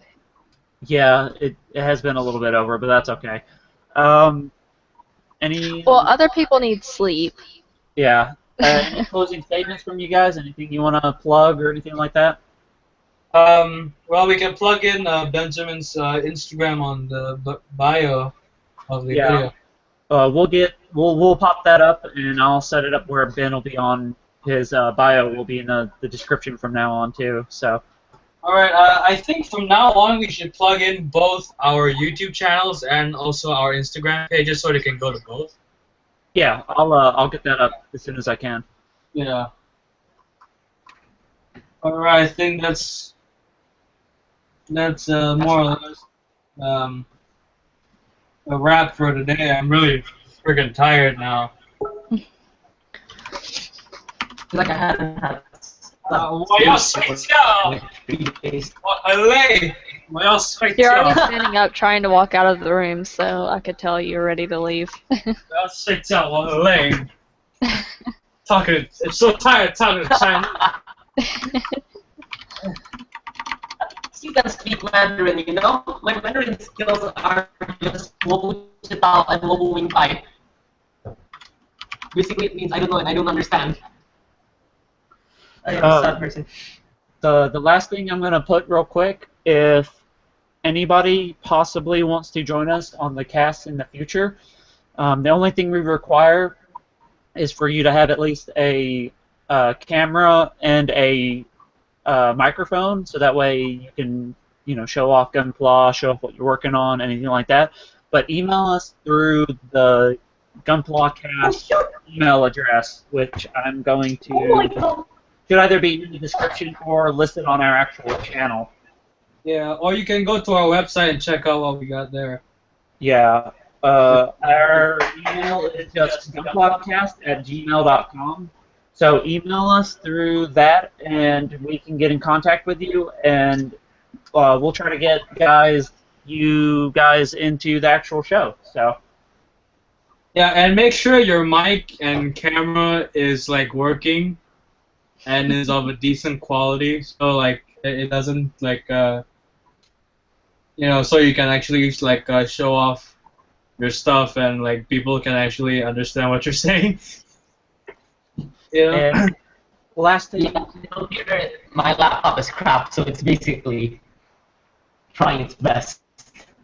yeah, it has been a little bit over, but that's okay. Any... Well, other people need sleep. Yeah. Any closing statements from you guys? Anything you want to plug or anything like that? Well, we can plug in Benjamin's Instagram on the bio of the Yeah. video. We'll pop that up, and I'll set it up where Ben will be on his bio. Will be in the description from now on too. So Alright, I think from now on we should plug in both our YouTube channels and also our Instagram pages so they can go to both. yeah, I'll get that up as soon as I can. Yeah. Alright, I think that's more or less a wrap for today. I'm really freaking tired now. I feel like I hadn't had Like 3 days. You're already standing up trying to walk out of the room, so I could tell you're ready to leave. Talking, I'm so tired talking Chinese. You can speak Mandarin, you know? My Mandarin skills are just 我不知道 and 我不明白. Basically, it means I don't know and I don't understand. I am a sad person. The last thing I'm gonna put real quick, if anybody possibly wants to join us on the cast in the future, the only thing we require is for you to have at least a camera and a microphone, so that way you can, show off Gunpla, show off what you're working on, anything like that. But email us through the GunplaCast email address, which I'm going Oh my to god. should either be in the description or listed on our actual channel. Yeah, or you can go to our website and check out what we got there. Yeah. Our email is just gunplacast@gmail.com. So email us through that, and we can get in contact with you, and we'll try to get you guys into the actual show. So. Yeah, and make sure your mic and camera is like working and is of a decent quality, so like it doesn't like so you can actually like show off your stuff and like people can actually understand what you're saying. Yeah. And last thing. Yeah, the computer, my laptop is crap, so it's basically trying its best.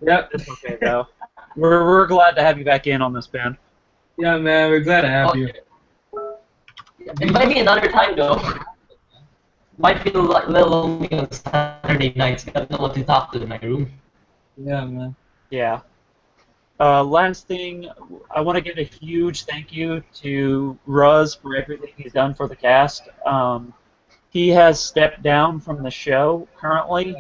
Yep. It's okay though. We're glad to have you back in on this, Ben. Yeah, man, we're glad to have you. Invite me another time, though. might feel like a little lonely on Saturday nights. I don't know what to talk to in my room. Yeah, man. Yeah. Last thing, I want to give a huge thank you to Ruz for everything he's done for the cast. He has stepped down from the show currently,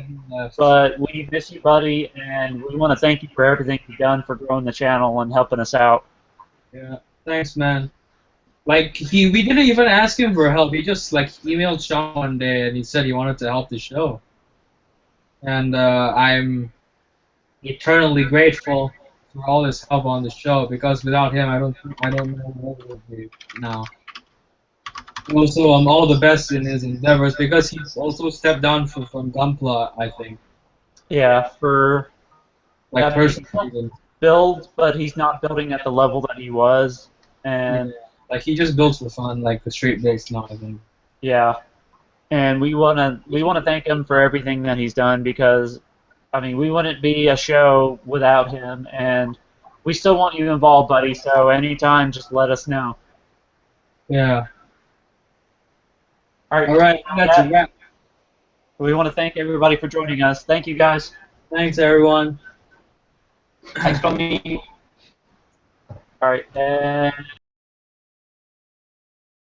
but we miss you, buddy, and we want to thank you for everything you've done for growing the channel and helping us out. Yeah, thanks, man. Like we didn't even ask him for help. He just like emailed Sean one day and he said he wanted to help the show, and I'm eternally grateful for all his help on the show because without him, I don't know what would be now. Also, all the best in his endeavors because he also stepped down from Gunpla, I think. Yeah, for Like personal reasons. build, but he's not building at the level that he was, and like he just builds for fun, like the straight builds now, I think. yeah, and we wanna thank him for everything that he's done because, I mean, we wouldn't be a show without him, and we still want you involved, buddy. So anytime, just let us know. Yeah. All right, that's a wrap. We want to thank everybody for joining us. Thank you, guys. Thanks, everyone. Thanks from me. All right, and